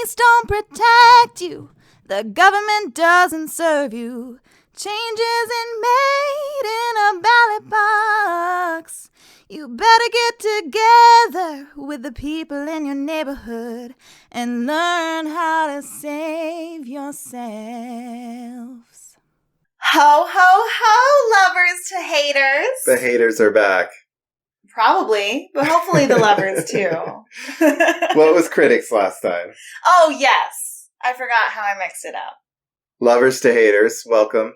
Police don't protect you. The government doesn't serve you. Change isn't made in a ballot box. You better get together with the people in your neighborhood and learn how to save yourselves. Ho, ho, ho, lovers to haters. The haters are back. Probably, but hopefully the lovers too. What was critics last time? Oh, yes. I forgot how I mixed it up. Lovers to haters, welcome.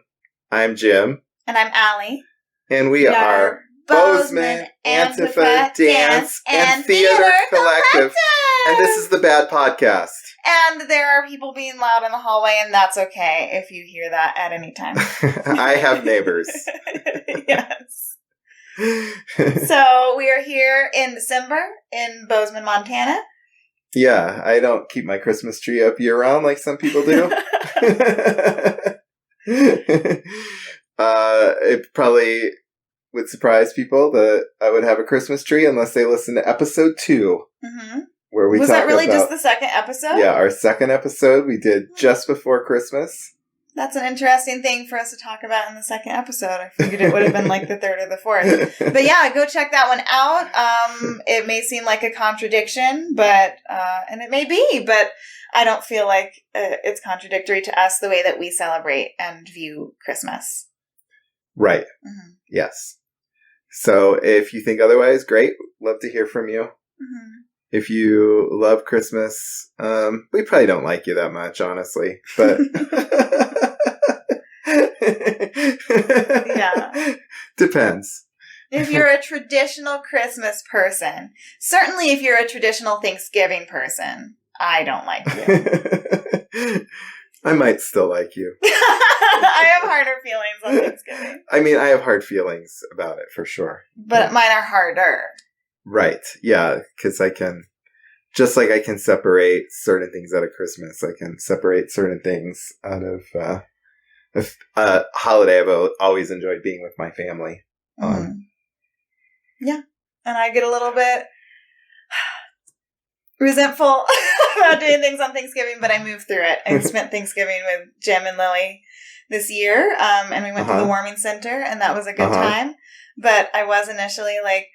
I'm Jim. And I'm Aly. And we are Bozeman Antifa Dance and Theater Collective. And this is the Bad Podcast. And there are people being loud in the hallway, and that's okay if you hear that at any time. I have neighbors. Yes. So we are here in December in Bozeman, Montana. Yeah, I don't keep my Christmas tree up year-round like some people do. It probably would surprise people that I would have a Christmas tree unless they listen to episode 2. Mm-hmm. Where we Was talk that really about, just the second episode? Yeah, our second episode we did just before Christmas. That's an interesting thing for us to talk about in the second episode. I figured it would have been like the third or the fourth. But yeah, go check that one out. It may seem like a contradiction, but and it may be, but I don't feel like it's contradictory to us the way that we celebrate and view Christmas. Right. Mm-hmm. Yes. So if you think otherwise, great. Love to hear from you. Mm-hmm. If you love Christmas, we probably don't like you that much, honestly. But yeah, depends. If you're a traditional Christmas person, certainly if you're a traditional Thanksgiving person, I don't like you. I might still like you. I have harder feelings on Thanksgiving. I mean, I have hard feelings about it for sure. But mine are harder. Right. Yeah. Because I can, just like I can separate certain things out of Christmas, I can separate certain things out of a holiday I've always enjoyed being with my family on. Yeah. And I get a little bit resentful about doing things on Thanksgiving, but I moved through it. I spent Thanksgiving with Jim and Lily this year, and we went to the warming center, and that was a good time. But I was initially like,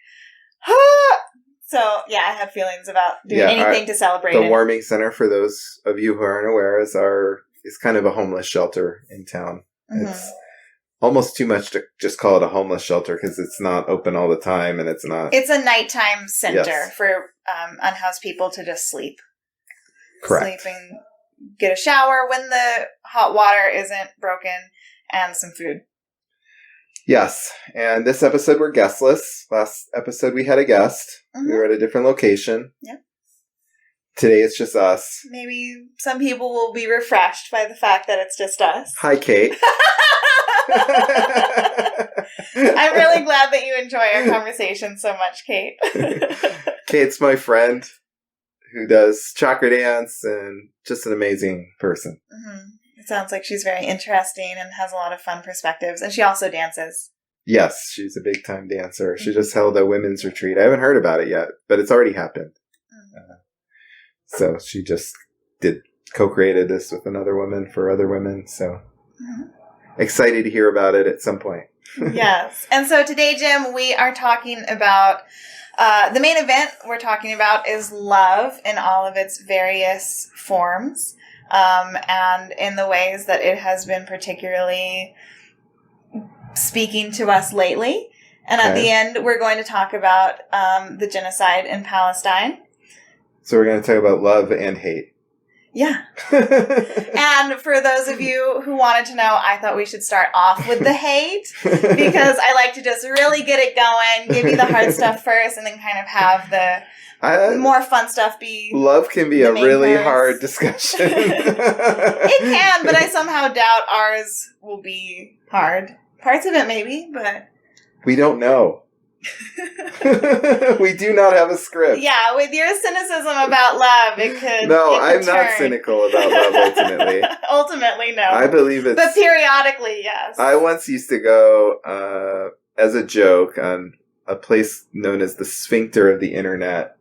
so yeah, I have feelings about doing anything to celebrate the warming center, for those of you who aren't aware, is kind of a homeless shelter in town. Mm-hmm. It's almost too much to just call it a homeless shelter because it's not open all the time, and it's a nighttime center for unhoused people to just sleep. Correct. Sleep and get a shower when the hot water isn't broken, and some food. Yes, and this episode we're guestless. Last episode we had a guest. Mm-hmm. We were at a different location. Yep. Today it's just us. Maybe some people will be refreshed by the fact that it's just us. Hi, Kate. I'm really glad that you enjoy our conversation so much, Kate. Kate's my friend who does chakra dance and just an amazing person. Mm-hmm. It sounds like she's very interesting and has a lot of fun perspectives. And she also dances. Yes, she's a big-time dancer. Mm-hmm. She just held a women's retreat. I haven't heard about it yet, but it's already happened. Mm-hmm. So she just co-created this with another woman for other women. So excited to hear about it at some point. Yes. And so today, Jim, we are talking about the main event we're talking about is love in all of its various forms. And in the ways that it has been particularly speaking to us lately. And at the end, we're going to talk about the genocide in Palestine. So we're going to talk about love and hate. Yeah. And for those of you who wanted to know, I thought we should start off with the hate because I like to just really get it going, give you the hard stuff first, and then kind of have the more fun stuff be... Love can be a really hard discussion. It can, but I somehow doubt ours will be hard. Parts of it maybe, but... We don't know. We do not have a script. Yeah, with your cynicism about love, it could... No, I'm not cynical about love, ultimately. Ultimately, no. I believe it's... But periodically, yes. I once used to go, as a joke, on a place known as the sphincter of the internet,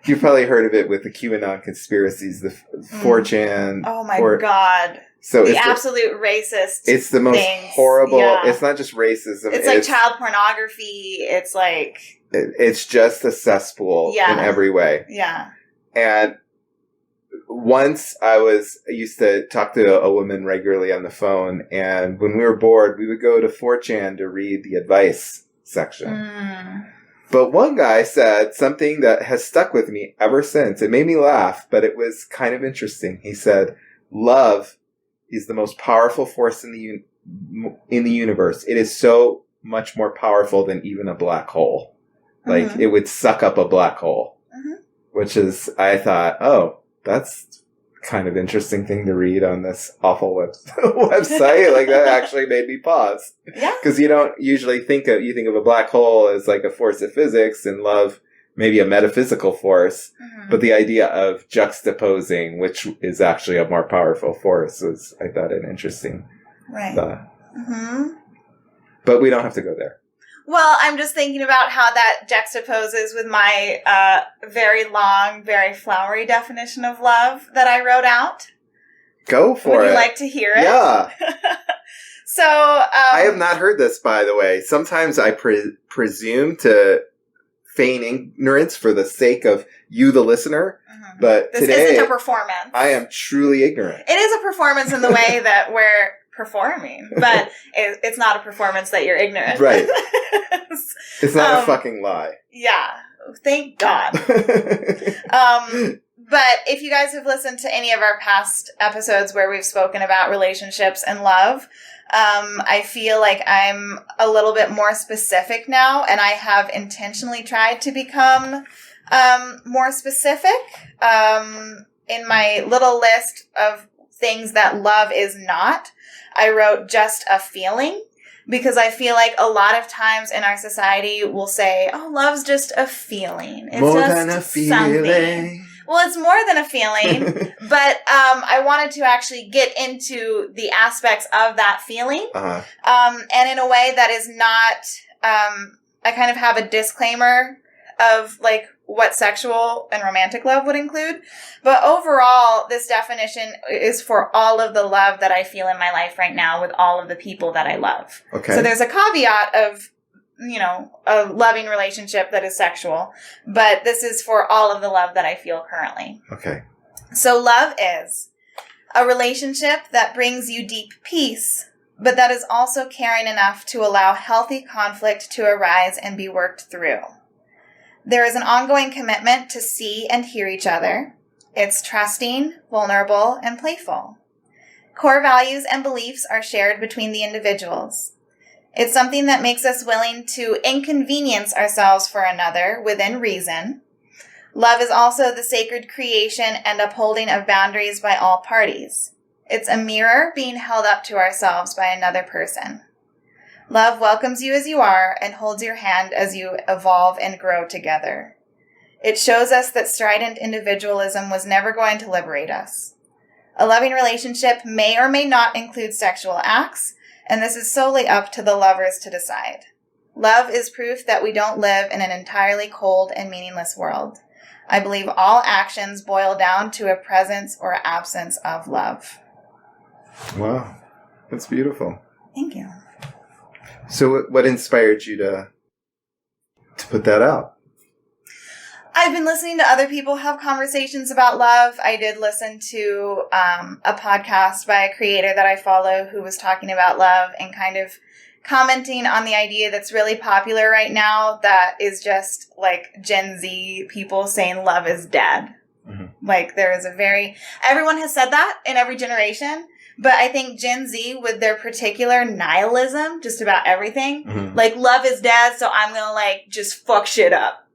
You've probably heard of it with the QAnon conspiracies, the 4chan. Oh my God. So the it's absolute racist. It's the most things. horrible. Yeah. It's not just racism. It's like child pornography. It's like... It's just a cesspool in every way. Yeah. And once I used to talk to a woman regularly on the phone, and when we were bored, we would go to 4chan to read the advice section. But one guy said something that has stuck with me ever since. It made me laugh, but it was kind of interesting. He said, love is the most powerful force in the universe. It is so much more powerful than even a black hole. Like, it would suck up a black hole. Which is, I thought, oh, that's kind of interesting thing to read on this awful website. Like, that actually made me pause. Yeah. Because you don't usually think of a black hole as like a force of physics, and love maybe a metaphysical force. But the idea of juxtaposing, which is actually a more powerful force, was, I thought, an interesting thought. But we don't have to go there. Well, I'm just thinking about how that juxtaposes with my very long, very flowery definition of love that I wrote out. Go for it. Would you like to hear it? Yeah. So, I have not heard this, by the way. Sometimes I presume to feign ignorance for the sake of you, the listener. But this today, isn't a performance. I am truly ignorant. It is a performance in the way that we're performing, but it's not a performance that you're ignorant. Right. It's not a fucking lie. Yeah. Thank God. But if you guys have listened to any of our past episodes where we've spoken about relationships and love, I feel like I'm a little bit more specific now, and I have intentionally tried to become more specific in my little list of things that love is not. I wrote just a feeling, because I feel like a lot of times in our society we'll say, oh, love's just a feeling. It's more just than a feeling. Something. Well, it's more than a feeling, but I wanted to actually get into the aspects of that feeling, and in a way that is not, I kind of have a disclaimer of like what sexual and romantic love would include. But overall, this definition is for all of the love that I feel in my life right now with all of the people that I love. Okay. So there's a caveat of, a loving relationship that is sexual, but this is for all of the love that I feel currently. Okay. So love is a relationship that brings you deep peace, but that is also caring enough to allow healthy conflict to arise and be worked through. There is an ongoing commitment to see and hear each other. It's trusting, vulnerable, and playful. Core values and beliefs are shared between the individuals. It's something that makes us willing to inconvenience ourselves for another within reason. Love is also the sacred creation and upholding of boundaries by all parties. It's a mirror being held up to ourselves by another person. Love welcomes you as you are and holds your hand as you evolve and grow together. It shows us that strident individualism was never going to liberate us. A loving relationship may or may not include sexual acts, and this is solely up to the lovers to decide. Love is proof that we don't live in an entirely cold and meaningless world. I believe all actions boil down to a presence or absence of love. Wow. That's beautiful. Thank you. So what inspired you to put that out? I've been listening to other people have conversations about love. I did listen to a podcast by a creator that I follow who was talking about love and kind of commenting on the idea that's really popular right now that is just like Gen Z people saying love is dead. Like there is everyone has said that in every generation. But I think Gen Z, with their particular nihilism, just about everything, like, love is dead, so I'm gonna, like, just fuck shit up.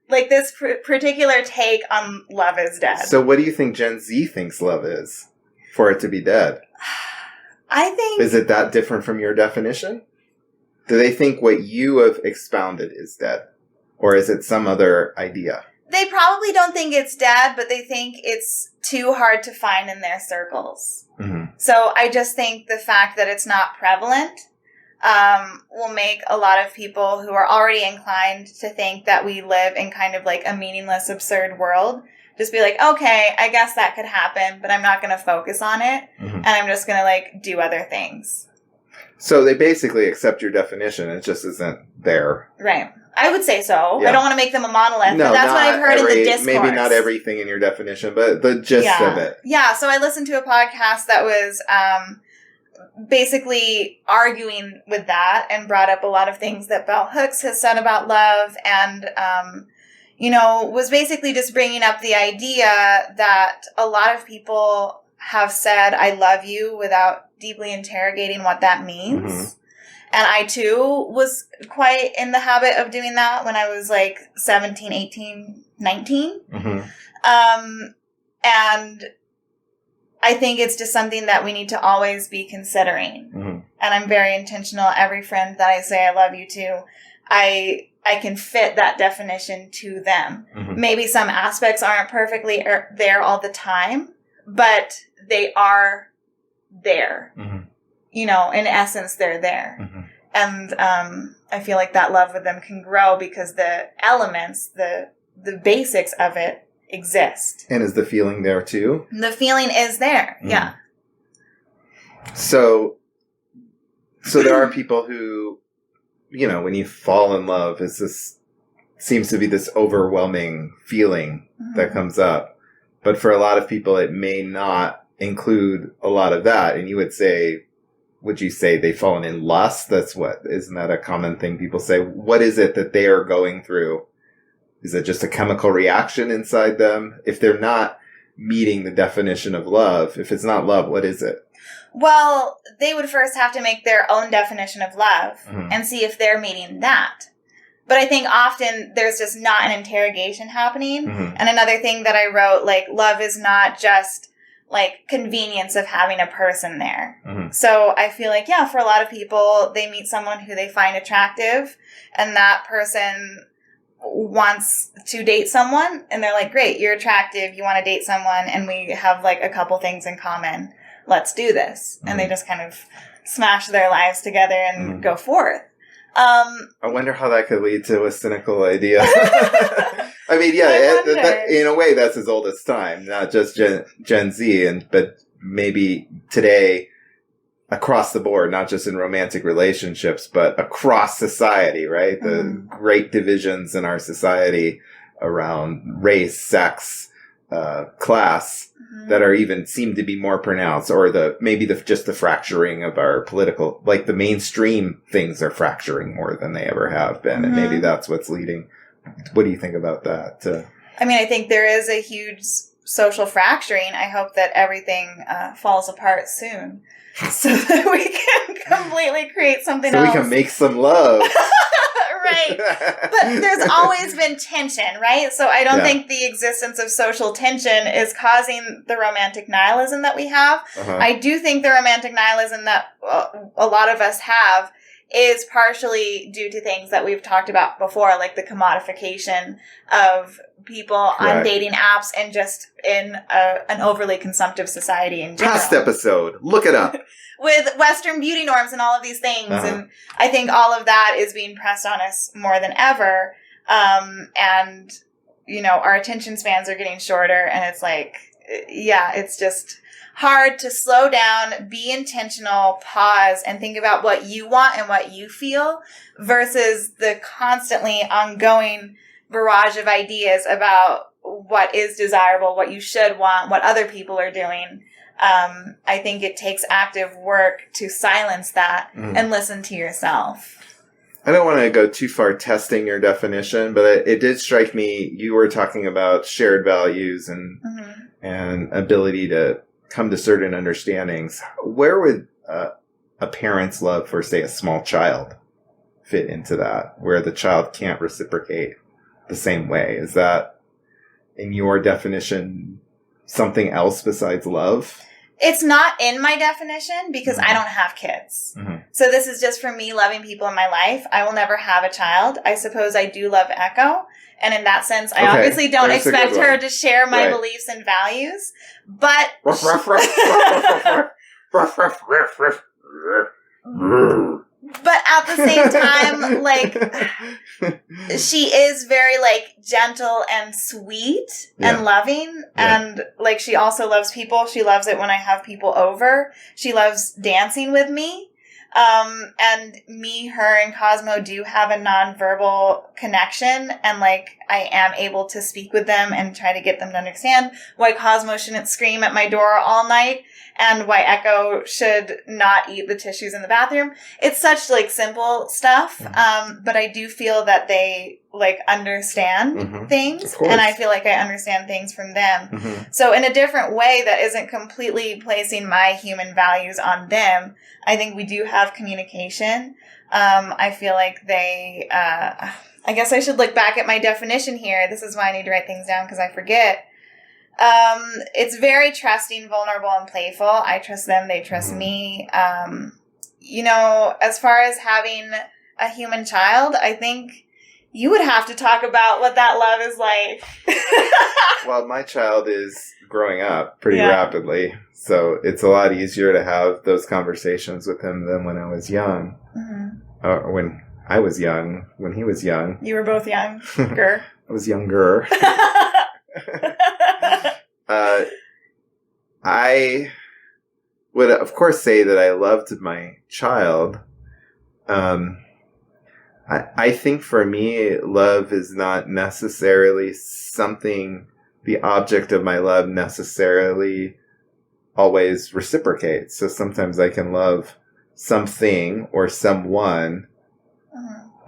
Like, this particular take on love is dead. So what do you think Gen Z thinks love is for it to be dead? I think... Is it that different from your definition? Do they think what you have expounded is dead? Or is it some other idea? They probably don't think it's dead, but they think it's too hard to find in their circles. So I just think the fact that it's not prevalent will make a lot of people who are already inclined to think that we live in kind of like a meaningless, absurd world just be like, okay, I guess that could happen, but I'm not going to focus on it, and I'm just going to like do other things. So they basically accept your definition. It just isn't there. Right. I would say so. Yeah. I don't want to make them a monolith, No, but that's what I've heard in the discourse. Maybe not everything in your definition, but the gist of it. Yeah, so I listened to a podcast that was basically arguing with that and brought up a lot of things that Bell Hooks has said about love and, was basically just bringing up the idea that a lot of people have said, I love you, without deeply interrogating what that means. Mm-hmm. And I, too, was quite in the habit of doing that when I was, like, 17, 18, 19. Mm-hmm. And I think it's just something that we need to always be considering. Mm-hmm. And I'm very intentional. Every friend that I say I love you to, I can fit that definition to them. Mm-hmm. Maybe some aspects aren't perfectly there all the time, but they are there. Mm-hmm. In essence, they're there. Mm-hmm. And I feel like that love with them can grow because the elements, the basics of it exist. And is the feeling there too? The feeling is there, yeah. So there are people who, when you fall in love, seems to be this overwhelming feeling that comes up. But for a lot of people, it may not include a lot of that. And would you say they've fallen in lust? Isn't that a common thing people say? What is it that they are going through? Is it just a chemical reaction inside them? If they're not meeting the definition of love, if it's not love, what is it? Well, they would first have to make their own definition of love and see if they're meeting that. But I think often there's just not an interrogation happening. Mm-hmm. And another thing that I wrote, like, love is not just like convenience of having a person there. Mm-hmm. So I feel like, for a lot of people, they meet someone who they find attractive and that person wants to date someone and they're like, great, you're attractive. You want to date someone and we have like a couple things in common. Let's do this. Mm-hmm. And they just kind of smash their lives together and go forth. I wonder how that could lead to a cynical idea. I mean, in a way, that's as old as time, not just Gen Z, but maybe today across the board, not just in romantic relationships, but across society, right? The great divisions in our society around race, sex, class that are even seem to be more pronounced, or just the fracturing of our political, like the mainstream things are fracturing more than they ever have been. And maybe that's what's leading. What do you think about that? I mean, I think there is a huge social fracturing. I hope that everything falls apart soon so that we can completely create something else. So we can make some love. Right. But there's always been tension, right? So I don't think the existence of social tension is causing the romantic nihilism that we have. I do think the romantic nihilism that a lot of us have is partially due to things that we've talked about before, like the commodification of people on dating apps and just in an overly consumptive society in general. Past episode. Look it up. With Western beauty norms and all of these things. And I think all of that is being pressed on us more than ever. And, our attention spans are getting shorter. And it's like, it's just hard to slow down, be intentional, pause, and think about what you want and what you feel versus the constantly ongoing barrage of ideas about what is desirable, what you should want, what other people are doing. I think it takes active work to silence that and listen to yourself. I don't want to go too far testing your definition, but it did strike me, you were talking about shared values and ability to come to certain understandings. Where would a parent's love for, say, a small child fit into that, where the child can't reciprocate the same way? Is that, in your definition, something else besides love? It's not in my definition because I don't have kids. So this is just for me loving people in my life. I will never have a child. I suppose I do love Echo. And in that sense, I obviously don't expect her to share my beliefs and values. But But at the same time, like, she is very, like, gentle and sweet and loving. Yeah. And, like, she also loves people. She loves it when I have people over. She loves dancing with me. And me, her, and Cosmo do have a nonverbal connection. And, like, I am able to speak with them and try to get them to understand why Cosmo shouldn't scream at my door all night. And why Echo should not eat the tissues in the bathroom. It's such, like, simple stuff. But I do feel that they, like, understand things. And I feel like I understand things from them. So in a different way that isn't completely placing my human values on them, I think we do have communication. I feel like they, I guess I should look back at my definition here. This is why I need to write things down because I forget. It's very trusting, vulnerable, and playful. I trust them. They trust me. You know, as far as having a human child, I think you would have to talk about what that love is like. Well, my child is growing up pretty rapidly, so it's a lot easier to have those conversations with him than when I was young. Or when I was young, when he was young. You were both younger. I was younger. I would, of course, say that I loved my child. I think for me, love is not necessarily something the object of my love necessarily always reciprocates. So sometimes I can love something or someone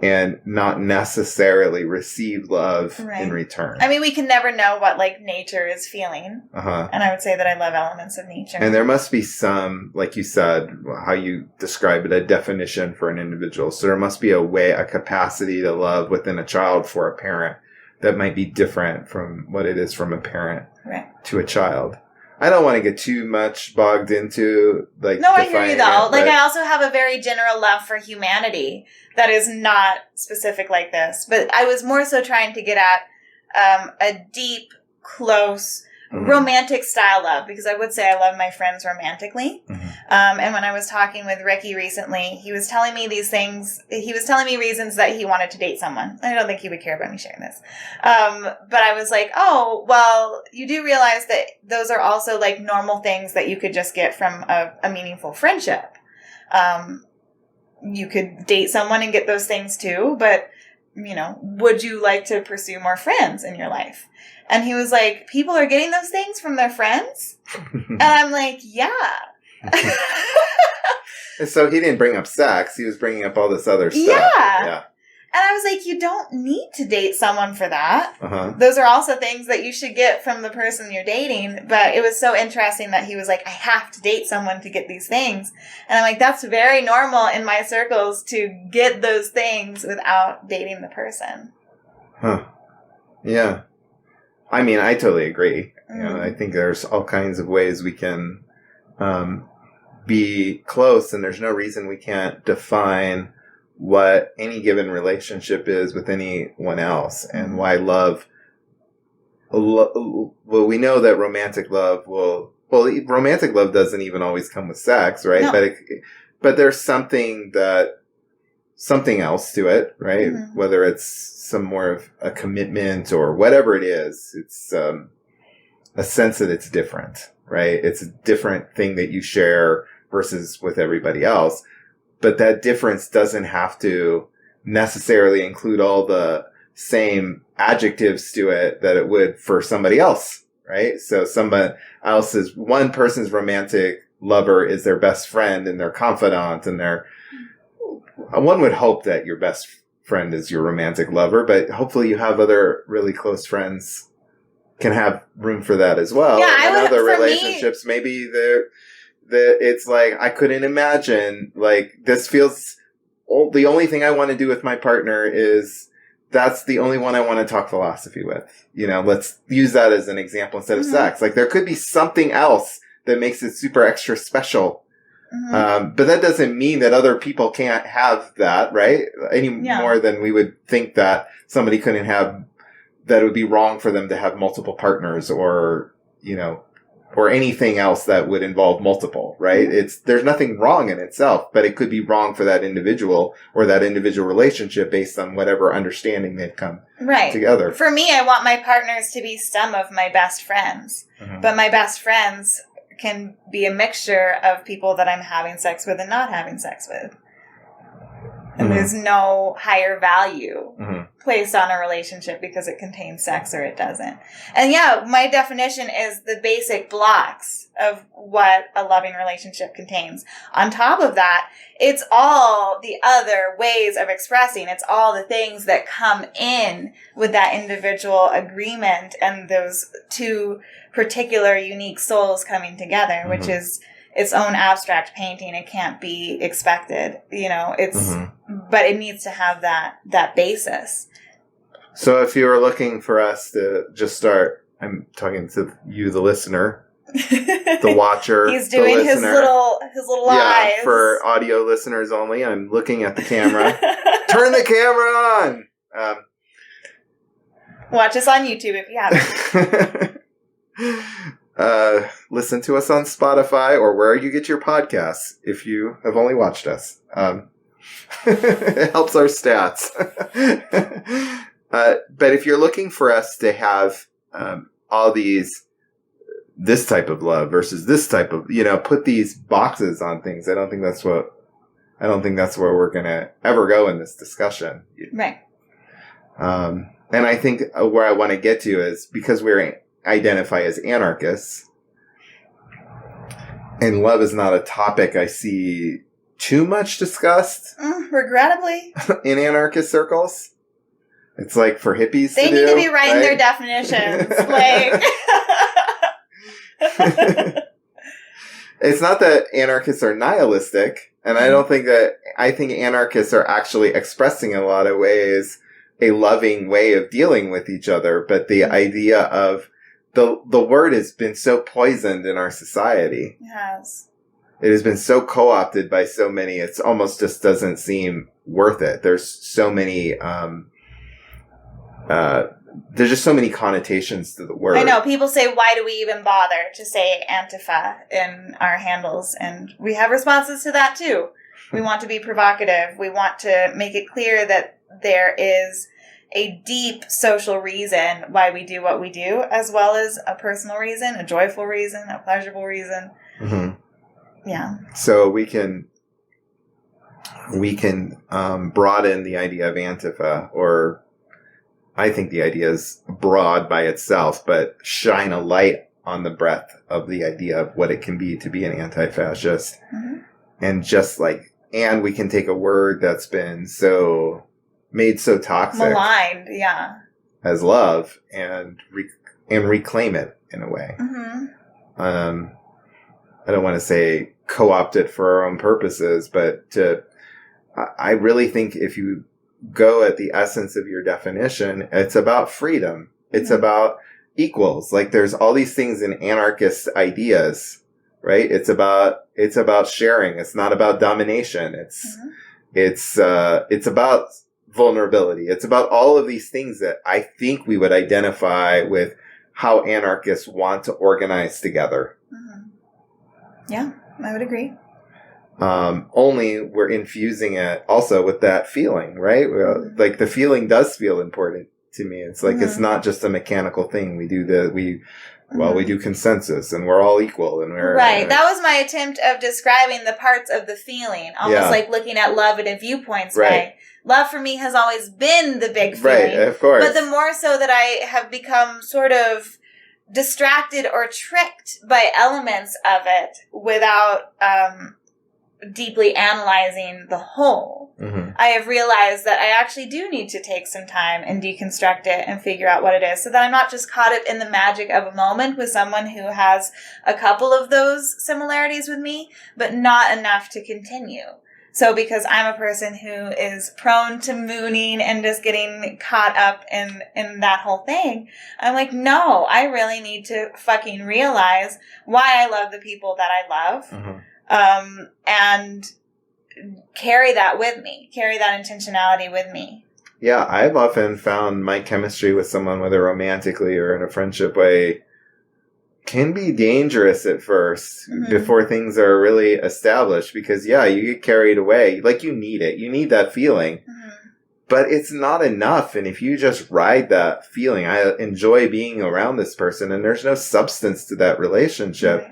and not necessarily receive love in return. I mean, we can never know what, like, nature is feeling. And I would say that I love elements of nature. And there must be some, like you said, how you describe it, a definition for an individual. So there must be a way, a capacity to love within a child for a parent that might be different from what it is from a parent to a child. I don't want to get too much bogged into, like, no, I hear you, though. Like, I also have a very general love for humanity that is not specific like this. But I was more so trying to get at a deep, close, romantic style love. Because I would say I love my friends romantically. And when I was talking with Ricky recently, he was telling me these things. He was telling me reasons that he wanted to date someone. I don't think he would care about me sharing this. But I was like, oh, well, you do realize that those are also, like, normal things that you could just get from a meaningful friendship. You could date someone and get those things too, but, you know, would you like to pursue more friends in your life? And he was like, people are getting those things from their friends? And I'm like, yeah. And so he didn't bring up sex. He was bringing up all this other stuff. Yeah. And I was like, you don't need to date someone for that. Those are also things that you should get from the person you're dating. But it was so interesting that he was like, I have to date someone to get these things. And I'm like, that's very normal in my circles to get those things without dating the person. Yeah. I mean, I totally agree. You know, I think there's all kinds of ways we can be close, and there's no reason we can't define what any given relationship is with anyone else, and why love. Well, we know that romantic love romantic love doesn't even always come with sex, right? No. But there's something else to it, right? Whether it's some more of a commitment or whatever it is, it's a sense that it's different, right? It's a different thing that you share versus with everybody else. But that difference doesn't have to necessarily include all the same adjectives to it that it would for somebody else, right? So one person's romantic lover is their best friend and their confidant and one would hope that your best friend is your romantic lover, but hopefully you have other really close friends can have room for that as well. Yeah, and other relationships, maybe it's like, I couldn't imagine, like, this feels, the only thing I want to do with my partner is, that's the only one I want to talk philosophy with. You know, let's use that as an example instead of sex. Like, there could be something else that makes it super extra special. But that doesn't mean that other people can't have that, right? Any more than we would think that somebody couldn't have, that it would be wrong for them to have multiple partners or, you know, or anything else that would involve multiple, right? There's nothing wrong in itself, but it could be wrong for that individual or that individual relationship based on whatever understanding they've come together. For me, I want my partners to be some of my best friends, but my best friends can be a mixture of people that I'm having sex with and not having sex with. And there's no higher value placed on a relationship because it contains sex or it doesn't. And yeah, my definition is the basic blocks of what a loving relationship contains. On top of that, it's all the other ways of expressing. It's all the things that come in with that individual agreement and those two particular unique souls coming together, which is its own abstract painting. It can't be expected, but it needs to have that basis. So if you were looking for us to just start, I'm talking to you, the listener, the watcher. He's doing his little eyes. Yeah, for audio listeners only. I'm looking at the camera. Turn the camera on. Watch us on YouTube if you haven't. Listen to us on Spotify or where you get your podcasts if you have only watched us. It helps our stats. But if you're looking for us to have all this type of love versus this type of, put these boxes on things, I don't think that's where we're going to ever go in this discussion. Right. And I think where I want to get to is because we're identify as anarchists, and love is not a topic I see too much discussed. Regrettably. In anarchist circles. It's like for hippies they to need do, to be writing right? their definitions. Like, it's not that anarchists are nihilistic, and I think anarchists are actually expressing in a lot of ways a loving way of dealing with each other, but the idea of the word has been so poisoned in our society. It has. It has been so co-opted by so many, it's almost just doesn't seem worth it. There's so many, there's just so many connotations to the word. I know. People say, why do we even bother to say Antifa in our handles? And we have responses to that too. We want to be provocative. We want to make it clear that there is a deep social reason why we do what we do, as well as a personal reason, a joyful reason, a pleasurable reason. Yeah. So we can broaden the idea of Antifa, or I think the idea is broad by itself, but shine a light on the breadth of the idea of what it can be to be an anti-fascist. And we can take a word that's been made so toxic, maligned, yeah, as love, and reclaim it in a way. I don't want to say co-opt it for our own purposes, but I really think if you go at the essence of your definition, it's about freedom. It's about equals. Like there's all these things in anarchist ideas, right? It's about sharing. It's not about domination. It's about vulnerability. It's about all of these things that I think we would identify with how anarchists want to organize together. Yeah, I would agree. Only we're infusing it also with that feeling, right? Like the feeling does feel important to me. It's like it's not just a mechanical thing. We do consensus and we're all equal and we're right. That was my attempt of describing the parts of the feeling, almost like looking at love in a viewpoints way. Love for me has always been the big feeling. Right, of course. But the more so that I have become sort of distracted or tricked by elements of it without deeply analyzing the whole, I have realized that I actually do need to take some time and deconstruct it and figure out what it is so that I'm not just caught up in the magic of a moment with someone who has a couple of those similarities with me, but not enough to continue. So because I'm a person who is prone to mooning and just getting caught up in that whole thing, I'm like, no, I really need to fucking realize why I love the people that I love. And carry that with me, carry that intentionality with me. Yeah, I've often found my chemistry with someone, whether romantically or in a friendship way, can be dangerous at first before things are really established because, you get carried away. Like, you need it. You need that feeling. But it's not enough. And if you just ride that feeling, I enjoy being around this person, and there's no substance to that relationship,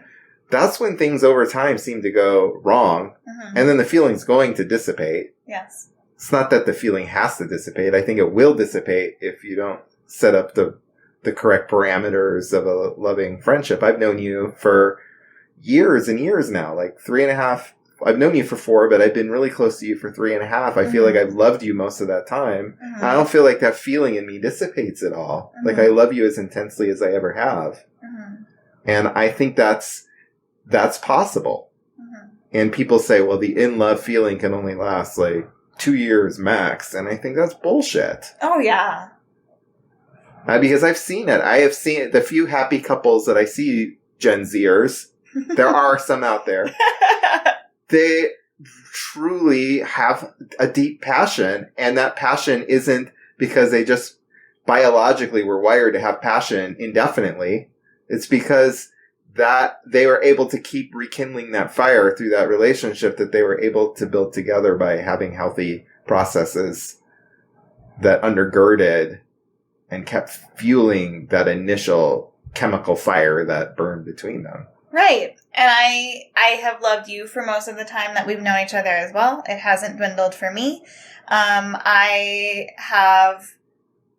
that's when things over time seem to go wrong. And then the feeling's going to dissipate. Yes. It's not that the feeling has to dissipate. I think it will dissipate if you don't set up the correct parameters of a loving friendship. I've known you for years and years now, like 3.5. I've known you for 4, but I've been really close to you for 3.5. I feel like I've loved you most of that time. I don't feel like that feeling in me dissipates at all. Like, I love you as intensely as I ever have. And I think that's possible. And people say, well, the in-love feeling can only last like 2 years max. And I think that's bullshit. Oh, yeah. Because I've seen it. I have seen it. The few happy couples that I see, Gen Zers, there are some out there. They truly have a deep passion. And that passion isn't because they just biologically were wired to have passion indefinitely. It's because that they were able to keep rekindling that fire through that relationship that they were able to build together by having healthy processes that undergirded and kept fueling that initial chemical fire that burned between them. Right. And I have loved you for most of the time that we've known each other as well. It hasn't dwindled for me. I have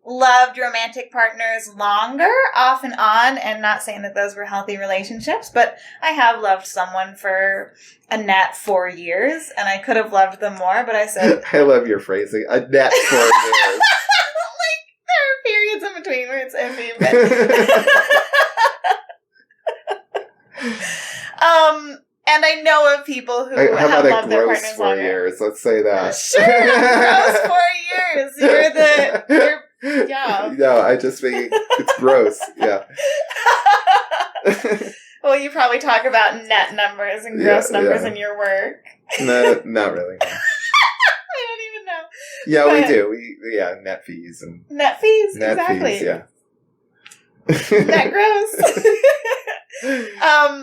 loved romantic partners longer, off and on, and not saying that those were healthy relationships, but I have loved someone for a net 4 years, and I could have loved them more, but I said... I love your phrasing. A net 4 years. There are periods in between where it's empty, but... and I know of people who have loved their partners 4 longer. years? Let's say that. Sure, gross 4 years. Yeah. No, I just think it's gross. Yeah. Well, you probably talk about net numbers and gross numbers in your work. No, not really. No. I don't even know. Yeah, But we do. Net fees and net fees. net Exactly. fees. Yeah. Net gross.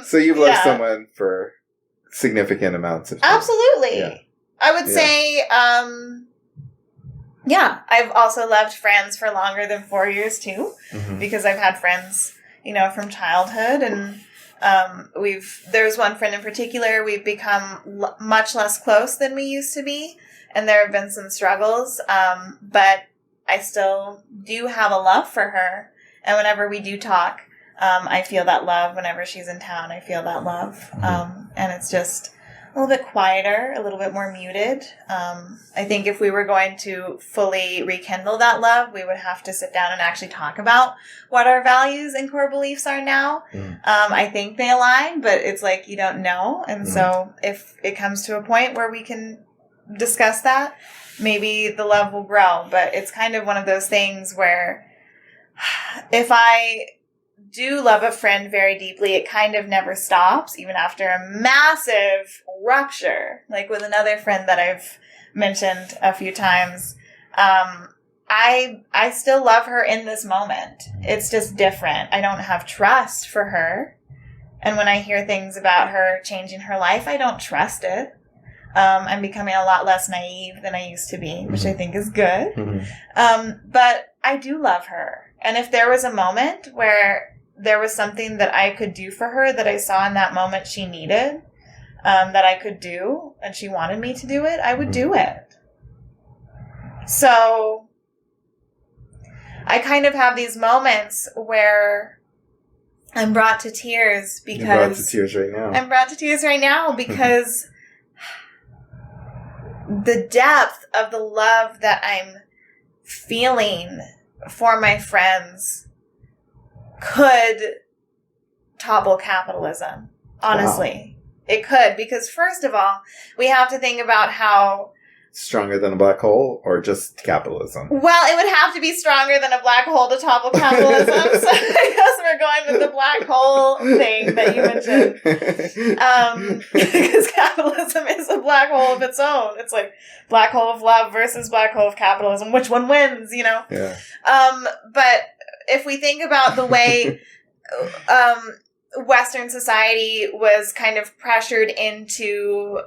So you've loved someone for significant amounts of time. Absolutely. Yeah. I would say, I've also loved friends for longer than 4 years too, because I've had friends, from childhood, and there's one friend in particular, we've become much less close than we used to be, and there have been some struggles, but I still do have a love for her, and whenever we do talk, I feel that love. Whenever she's in town, I feel that love, and it's just a little bit quieter, a little bit more muted. I think if we were going to fully rekindle that love, we would have to sit down and actually talk about what our values and core beliefs are now. I think they align, but it's like you don't know. And so if it comes to a point where we can discuss that, maybe the love will grow. But it's kind of one of those things where if I do love a friend very deeply, it kind of never stops, even after a massive rupture. Like with another friend that I've mentioned a few times, I still love her in this moment. It's just different. I don't have trust for her. And when I hear things about her changing her life, I don't trust it. I'm becoming a lot less naive than I used to be, which I think is good. But I do love her. And if there was a moment where there was something that I could do for her that I saw in that moment she needed, that I could do, and she wanted me to do it, I would do it. So I kind of have these moments where I'm brought to tears because... You're brought to tears right now. I'm brought to tears right now because the depth of the love that I'm feeling for my friends could topple capitalism. Honestly. Wow. It could, because first of all, we have to think about how... Stronger than a black hole, or just capitalism? Well, it would have to be stronger than a black hole to topple capitalism, so I guess we're going with the black hole thing that you mentioned. Because capitalism is a black hole of its own. It's like black hole of love versus black hole of capitalism. Which one wins, Yeah. But if we think about the way Western society was kind of pressured into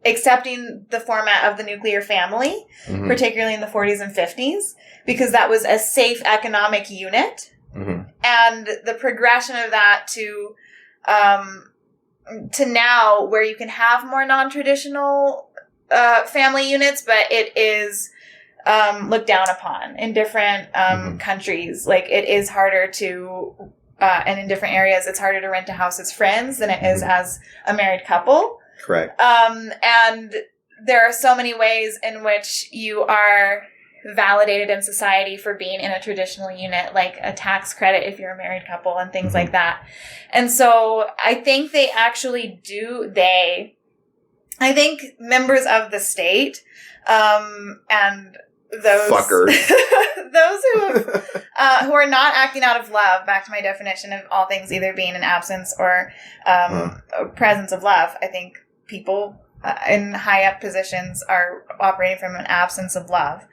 accepting the format of the nuclear family, particularly in the 40s and 50s, because that was a safe economic unit. And the progression of that to now, where you can have more non-traditional family units, but it is looked down upon in different countries. Like, it is harder to, and in different areas, it's harder to rent a house as friends than it is as a married couple. Correct. And there are so many ways in which you are validated in society for being in a traditional unit, like a tax credit if you're a married couple and things like that. And so I think they actually I think members of the state, and those fuckers, those who are not acting out of love, back to my definition of all things either being an absence or a presence of love. I think people in high up positions are operating from an absence of love.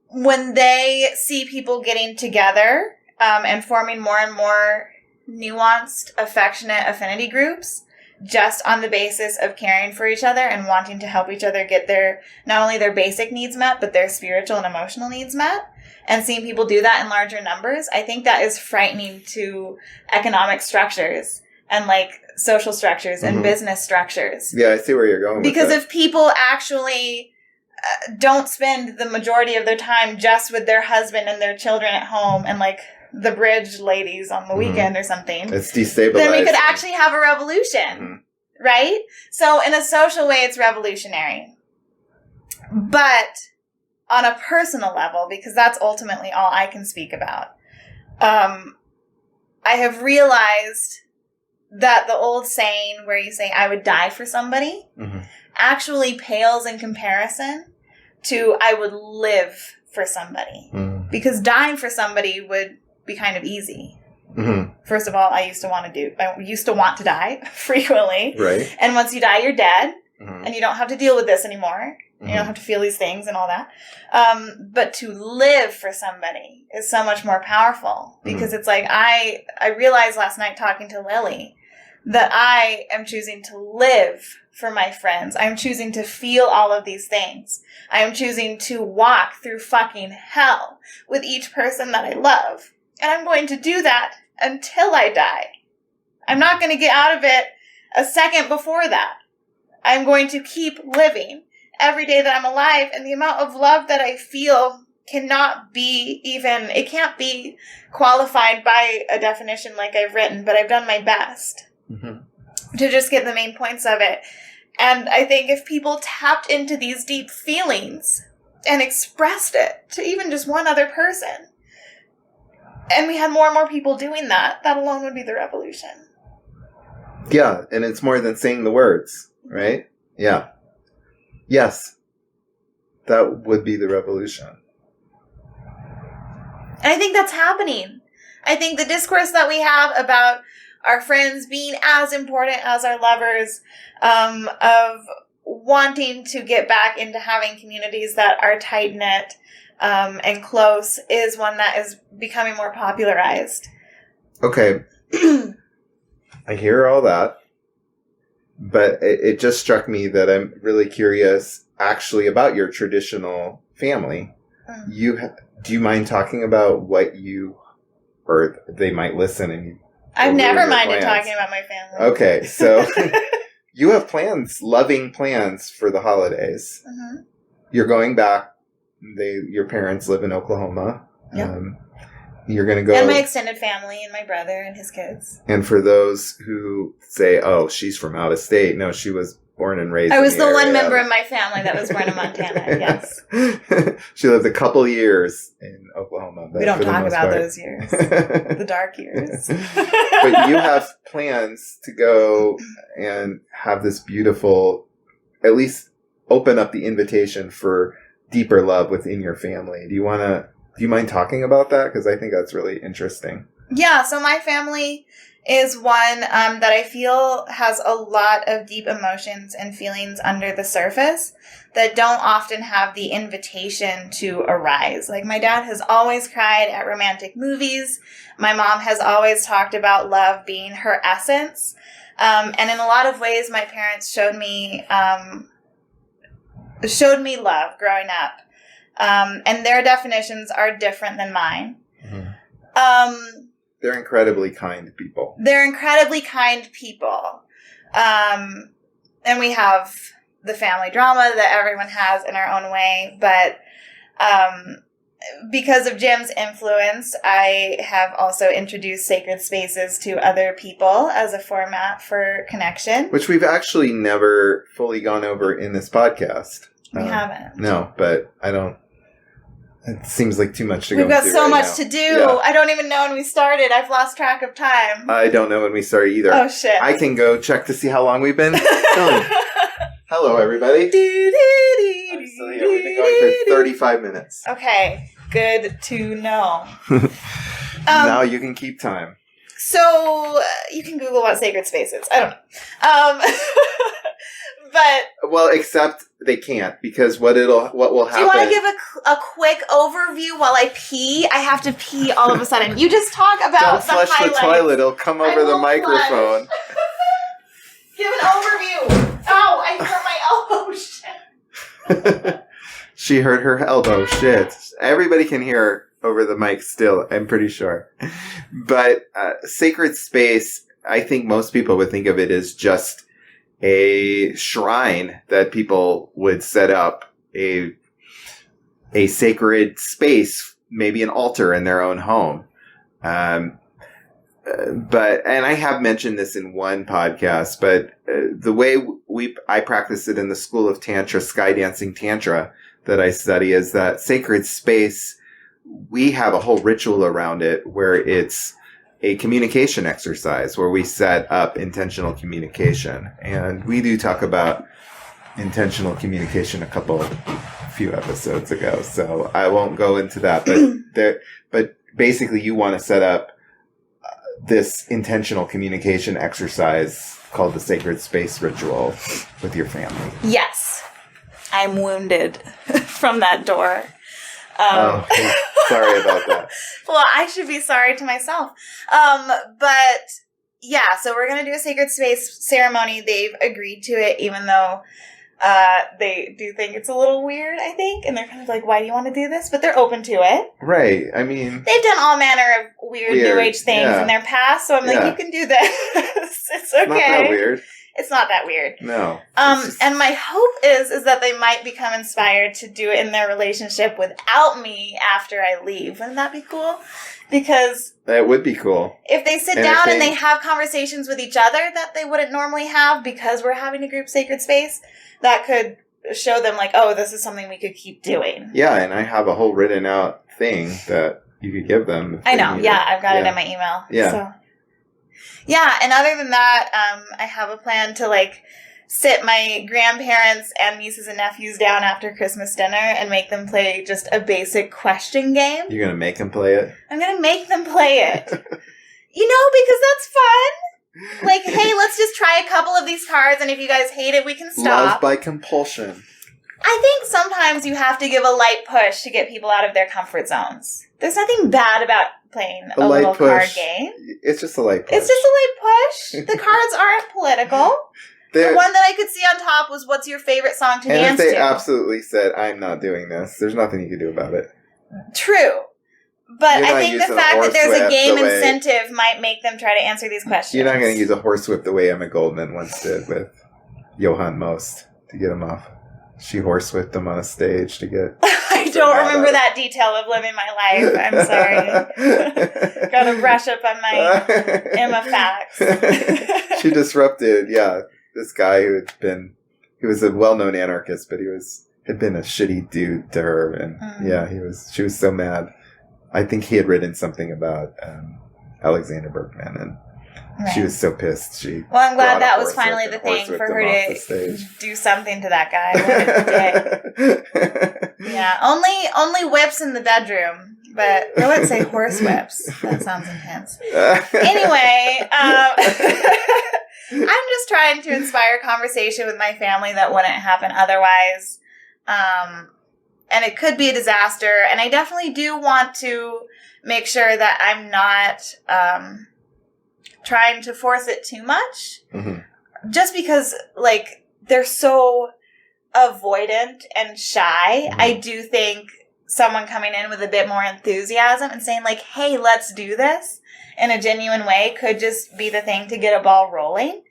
When they see people getting together and forming more and more nuanced, affectionate affinity groups, just on the basis of caring for each other and wanting to help each other get not only their basic needs met, but their spiritual and emotional needs met, and seeing people do that in larger numbers, I think that is frightening to economic structures and like social structures and business structures. Yeah, I see where you're going with because that. if people actually don't spend the majority of their time just with their husband and their children at home and like the bridge ladies on the weekend or something, it's destabilized. Then we could actually have a revolution, right? So in a social way, it's revolutionary. But on a personal level, because that's ultimately all I can speak about, I have realized that the old saying where you say, I would die for somebody, actually pales in comparison to I would live for somebody. Because dying for somebody would be kind of easy. First of all, I used to want to die frequently. Right. And once you die, you're dead. And you don't have to deal with this anymore. You don't have to feel these things and all that. But to live for somebody is so much more powerful. Because it's like, I realized last night talking to Lily that I am choosing to live for my friends. I'm choosing to feel all of these things. I am choosing to walk through fucking hell with each person that I love. And I'm going to do that until I die. I'm not going to get out of it a second before that. I'm going to keep living every day that I'm alive. And the amount of love that I feel cannot be it can't be qualified by a definition like I've written, but I've done my best to just get the main points of it. And I think if people tapped into these deep feelings and expressed it to even just one other person, and we had more and more people doing that, that alone would be the revolution. Yeah, and it's more than saying the words, right? Yeah. Yes. That would be the revolution. And I think that's happening. I think the discourse that we have about our friends being as important as our lovers, of wanting to get back into having communities that are tight-knit and close, is one that is becoming more popularized. Okay. I hear all that, but it just struck me that I'm really curious actually about your traditional family. Do you mind talking about what or they might listen and I've never minded talking about my family. Okay, so you have plans, loving plans for the holidays. You're going back. Your parents live in Oklahoma. Yep. You're going to go. And my extended family and my brother and his kids. And for those who say, oh, she's from out of state. No, she was born and raised I was in the area. one member of my family that was born in Montana, yes. She lived a couple years in Oklahoma. We don't talk about those years. The dark years. But you have plans to go and have this beautiful, at least open up the invitation for deeper love within your family. Do you mind talking about that? Because I think that's really interesting. Yeah, so my family is one that I feel has a lot of deep emotions and feelings under the surface that don't often have the invitation to arise. Like, my dad has always cried at romantic movies. My mom has always talked about love being her essence. And in a lot of ways, my parents showed me love growing up. And their definitions are different than mine. Mm-hmm. They're incredibly kind people. And we have the family drama that everyone has in our own way. But because of Jim's influence, I have also introduced sacred spaces to other people as a format for connection. Which we've actually never fully gone over in this podcast. We haven't. No, but I don't... It seems like too much to go We've got through so right much now. to do. Yeah. I don't even know when we started. I've lost track of time. I don't know when we started either. Oh, shit. I can go check to see how long we've been going. Hello, everybody. I'm still here. We've been going for 35 minutes. Okay. Good to know. Now you can keep time. So, you can Google what sacred space is. I don't know. But... Well, except they can't, because what will happen... Do you want to give a quick overview while I pee? I have to pee all of a sudden. You just talk about Don't flush highlights. the toilet. It'll come over the microphone. Give an overview. Ow, I hurt my elbow. Shit. She hurt her elbow. Shit. Everybody can hear over the mic still, I'm pretty sure. But sacred space, I think most people would think of it as just a shrine that people would set up, a sacred space, maybe an altar in their own home. And I have mentioned this in one podcast, but the way I practice it in the school of Tantra, Sky Dancing Tantra, that I study, is that sacred space, we have a whole ritual around it where it's a communication exercise where we set up intentional communication. And we do talk about intentional communication a few episodes ago, so I won't go into that. But basically you want to set up this intentional communication exercise called the sacred space ritual with your family. Yes. I'm wounded from that door. Sorry about that. Well, I should be sorry to myself. But yeah, so we're going to do a sacred space ceremony. They've agreed to it, even though they do think it's a little weird, I think. And they're kind of like, why do you want to do this? But they're open to it. Right. I mean... They've done all manner of weird New Age things in their past. So I'm like, you can do this. It's okay. It's not that weird. It's not that weird. No. And my hope is that they might become inspired to do it in their relationship without me after I leave. Wouldn't that be cool? Because... That would be cool. If they sit down and they have conversations with each other that they wouldn't normally have because we're having a group sacred space, that could show them like, oh, this is something we could keep doing. Yeah, and I have a whole written out thing that you could give them. I know. Yeah, I've got it in my email. Yeah. So. Yeah, and other than that, I have a plan to, sit my grandparents and nieces and nephews down after Christmas dinner and make them play just a basic question game. You're going to make them play it? I'm going to make them play it. Because that's fun. Hey, let's just try a couple of these cards, and if you guys hate it, we can stop. Love by compulsion. I think sometimes you have to give a light push to get people out of their comfort zones. There's nothing bad about playing a little card game. It's just a light push. It's just a light push. The cards aren't political. The one that I could see on top was, what's your favorite song to dance to? And if they absolutely said, I'm not doing this, there's nothing you can do about it. True. But I think the fact that there's a game incentive might make them try to answer these questions. You're not going to use a horsewhip the way Emma Goldman once did with Johann Most to get him off. She horsewhipped him on a stage to get... I don't remember that detail of living my life. I'm sorry. Gotta brush up on my Emma facts. She disrupted, this guy he was a well-known anarchist, but had been a shitty dude to her, and she was so mad. I think he had written something about Alexander Berkman, and she was so pissed. Well, I'm glad that was finally the thing for her to do something to that guy. What a dick. Yeah, only whips in the bedroom. but I wouldn't say horsewhips. That sounds intense. Anyway, I'm just trying to inspire conversation with my family that wouldn't happen otherwise. And it could be a disaster. And I definitely do want to make sure that I'm not trying to force it too much. Mm-hmm. Just because, like, they're so avoidant and shy. Mm-hmm. I do think someone coming in with a bit more enthusiasm and saying, like, hey, let's do this in a genuine way could just be the thing to get a ball rolling.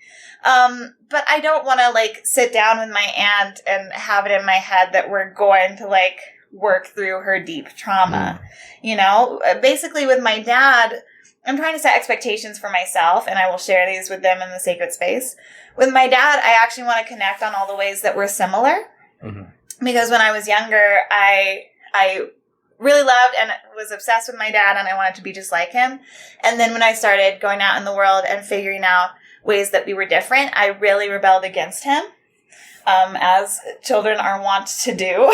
But I don't want to, like, sit down with my aunt and have it in my head that we're going to, like, work through her deep trauma. You know, basically with my dad, I'm trying to set expectations for myself, and I will share these with them in the sacred space. With my dad, I actually want to connect on all the ways that we're similar. Mm-hmm. Because when I was younger, I really loved and was obsessed with my dad, and I wanted to be just like him. And then when I started going out in the world and figuring out ways that we were different, I really rebelled against him, as children are wont to do.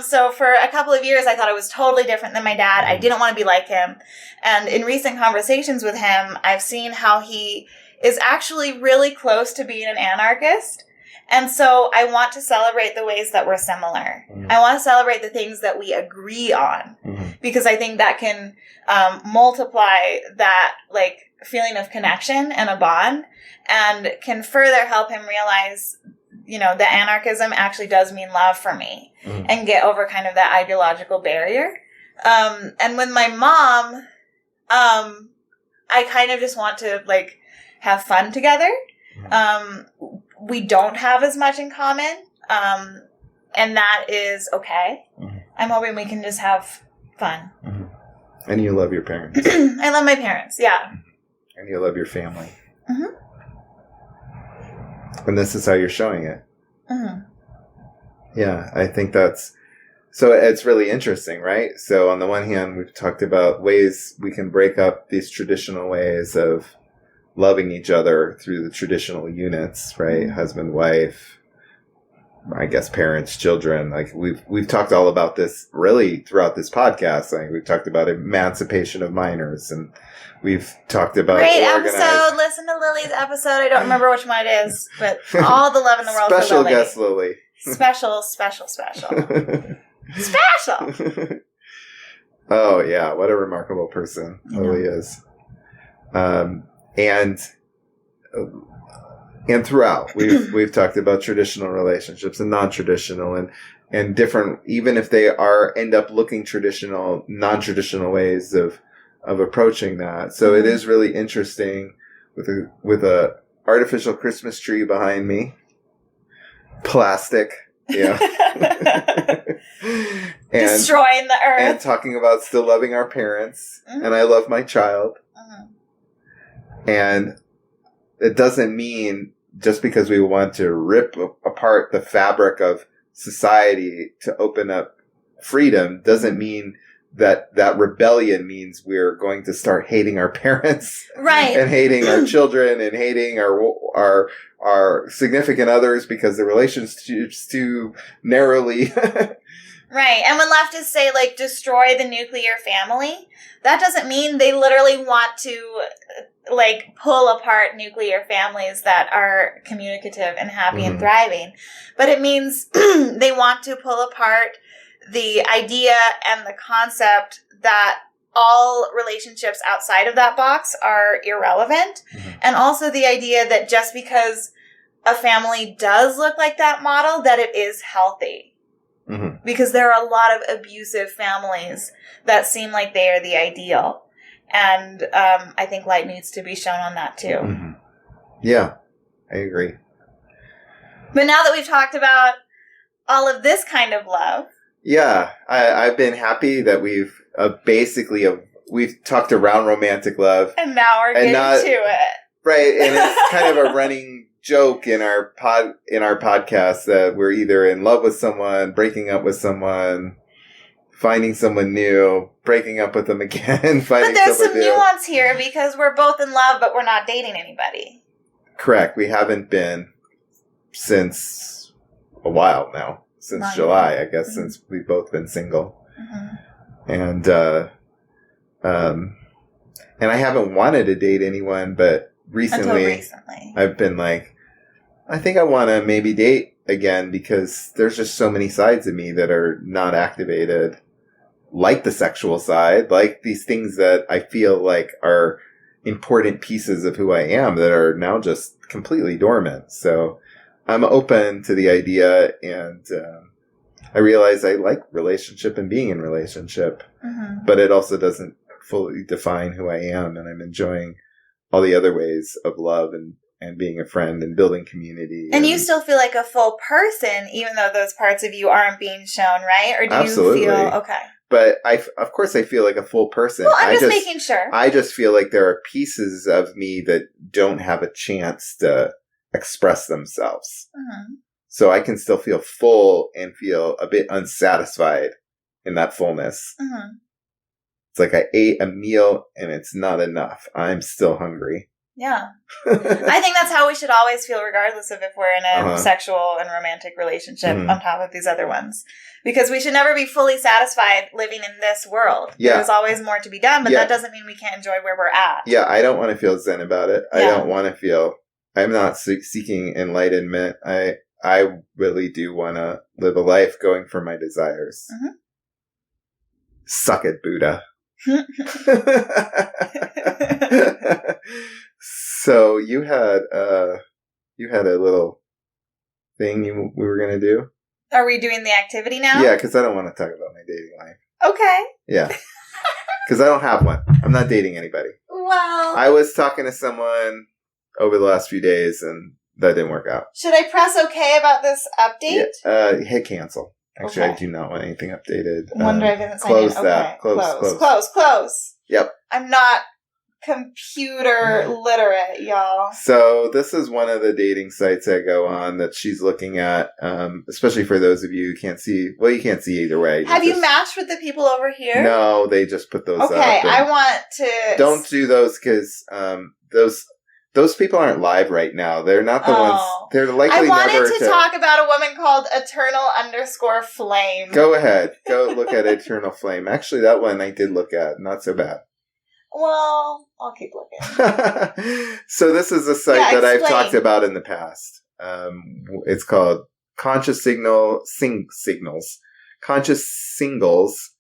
So for a couple of years, I thought I was totally different than my dad. I didn't want to be like him. And in recent conversations with him, I've seen how he is actually really close to being an anarchist. And so I want to celebrate the ways that we're similar. Mm-hmm. I want to celebrate the things that we agree on, mm-hmm. because I think that can multiply that, like, feeling of connection and a bond, and can further help him realize, you know, that anarchism actually does mean love for me, mm-hmm. and get over kind of that ideological barrier. And with my mom, I kind of just want to, like, have fun together. We don't have as much in common, and that is okay. Mm-hmm. I'm hoping we can just have fun. Mm-hmm. And you love your parents. I love my parents, yeah. And you love your family. Mm-hmm. And this is how you're showing it. Mm-hmm. Yeah, I think that's... So it's really interesting, right? So on the one hand, we've talked about ways we can break up these traditional ways of loving each other through the traditional units, right? Mm-hmm. Husband, wife, I guess parents, children. Like we've talked all about this really throughout this podcast. Like we've talked about emancipation of minors, and we've talked about great episode. Listen to Lily's episode. I don't remember which one it is, but all the love in the world for special Lily. Guest Lily. Special. Special. Oh yeah, what a remarkable person Lily is. And throughout, we've talked about traditional relationships and non-traditional and different, even if they end up looking traditional, non-traditional ways of approaching that. So it is really interesting with a artificial Christmas tree behind me, plastic, yeah, and destroying the earth, and talking about still loving our parents, mm-hmm. and I love my child, mm-hmm. and it doesn't mean just because we want to rip apart the fabric of society to open up freedom doesn't mean that rebellion means we're going to start hating our parents, right? And hating our children and hating our significant others because the relationship's too narrowly. Right. And when leftists say, like, destroy the nuclear family, that doesn't mean they literally want to, like, pull apart nuclear families that are communicative and happy mm-hmm. and thriving. But it means they want to pull apart the idea and the concept that all relationships outside of that box are irrelevant. Mm-hmm. And also the idea that just because a family does look like that model, that it is healthy. Mm-hmm. Because there are a lot of abusive families that seem like they are the ideal. And I think light needs to be shown on that too. Mm-hmm. Yeah, I agree. But now that we've talked about all of this kind of love. Yeah, I've been happy that we've we've talked around romantic love. And now we're getting to it. Right, and it's kind of a running joke in our podcast that we're either in love with someone, breaking up with someone, finding someone new, breaking up with them again, finding someone new. But there's some nuance here because we're both in love, but we're not dating anybody. Correct. We haven't been since a while now. Since July, I guess, mm-hmm. since we've both been single. Mm-hmm. And I haven't wanted to date anyone, but recently. I've been like, I think I want to maybe date again because there's just so many sides of me that are not activated, like the sexual side, like these things that I feel like are important pieces of who I am that are now just completely dormant. So I'm open to the idea, and I realize I like relationship and being in relationship, but it also doesn't fully define who I am, and I'm enjoying all the other ways of love and being a friend and building community. And you still feel like a full person, even though those parts of you aren't being shown, right? Or do Absolutely. You feel, okay. But of course I feel like a full person. Well, I'm just making sure. I just feel like there are pieces of me that don't have a chance to express themselves. So I can still feel full and feel a bit unsatisfied in that fullness. It's like I ate a meal and it's not enough. I'm still hungry. Yeah. I think that's how we should always feel, regardless of if we're in a sexual and romantic relationship on top of these other ones. Because we should never be fully satisfied living in this world. Yeah. There's always more to be done, but that doesn't mean we can't enjoy where we're at. Yeah, I don't want to feel zen about it. I don't want to feel... I'm not seeking enlightenment. I really do want to live a life going for my desires. Suck it, Buddha. So you had a little thing we were going to do? Are we doing the activity now? Yeah, because I don't want to talk about my dating life. Okay. Yeah. Because I don't have one. I'm not dating anybody. Well. I was talking to someone over the last few days, and that didn't work out. Should I press okay about this update? Yeah. Hit cancel. Actually, I do not want anything updated. Wonder I didn't sign close in. that. Okay. Close. Yep. I'm not computer literate, y'all. So this is one of the dating sites I go on that she's looking at, especially for those of you who can't see. Well, you can't see either way. Have you matched with the people over here? No, they just put those up. Okay, I want to... Don't do those because those people aren't live right now. They're not the ones... They're likely never... I wanted to talk about a woman called Eternal_Flame. Go ahead. Go look at Eternal Flame. Actually, that one I did look at. Not so bad. Well, I'll keep looking. So this is a site that I've talked about in the past. It's called Conscious Signals. Conscious Singles.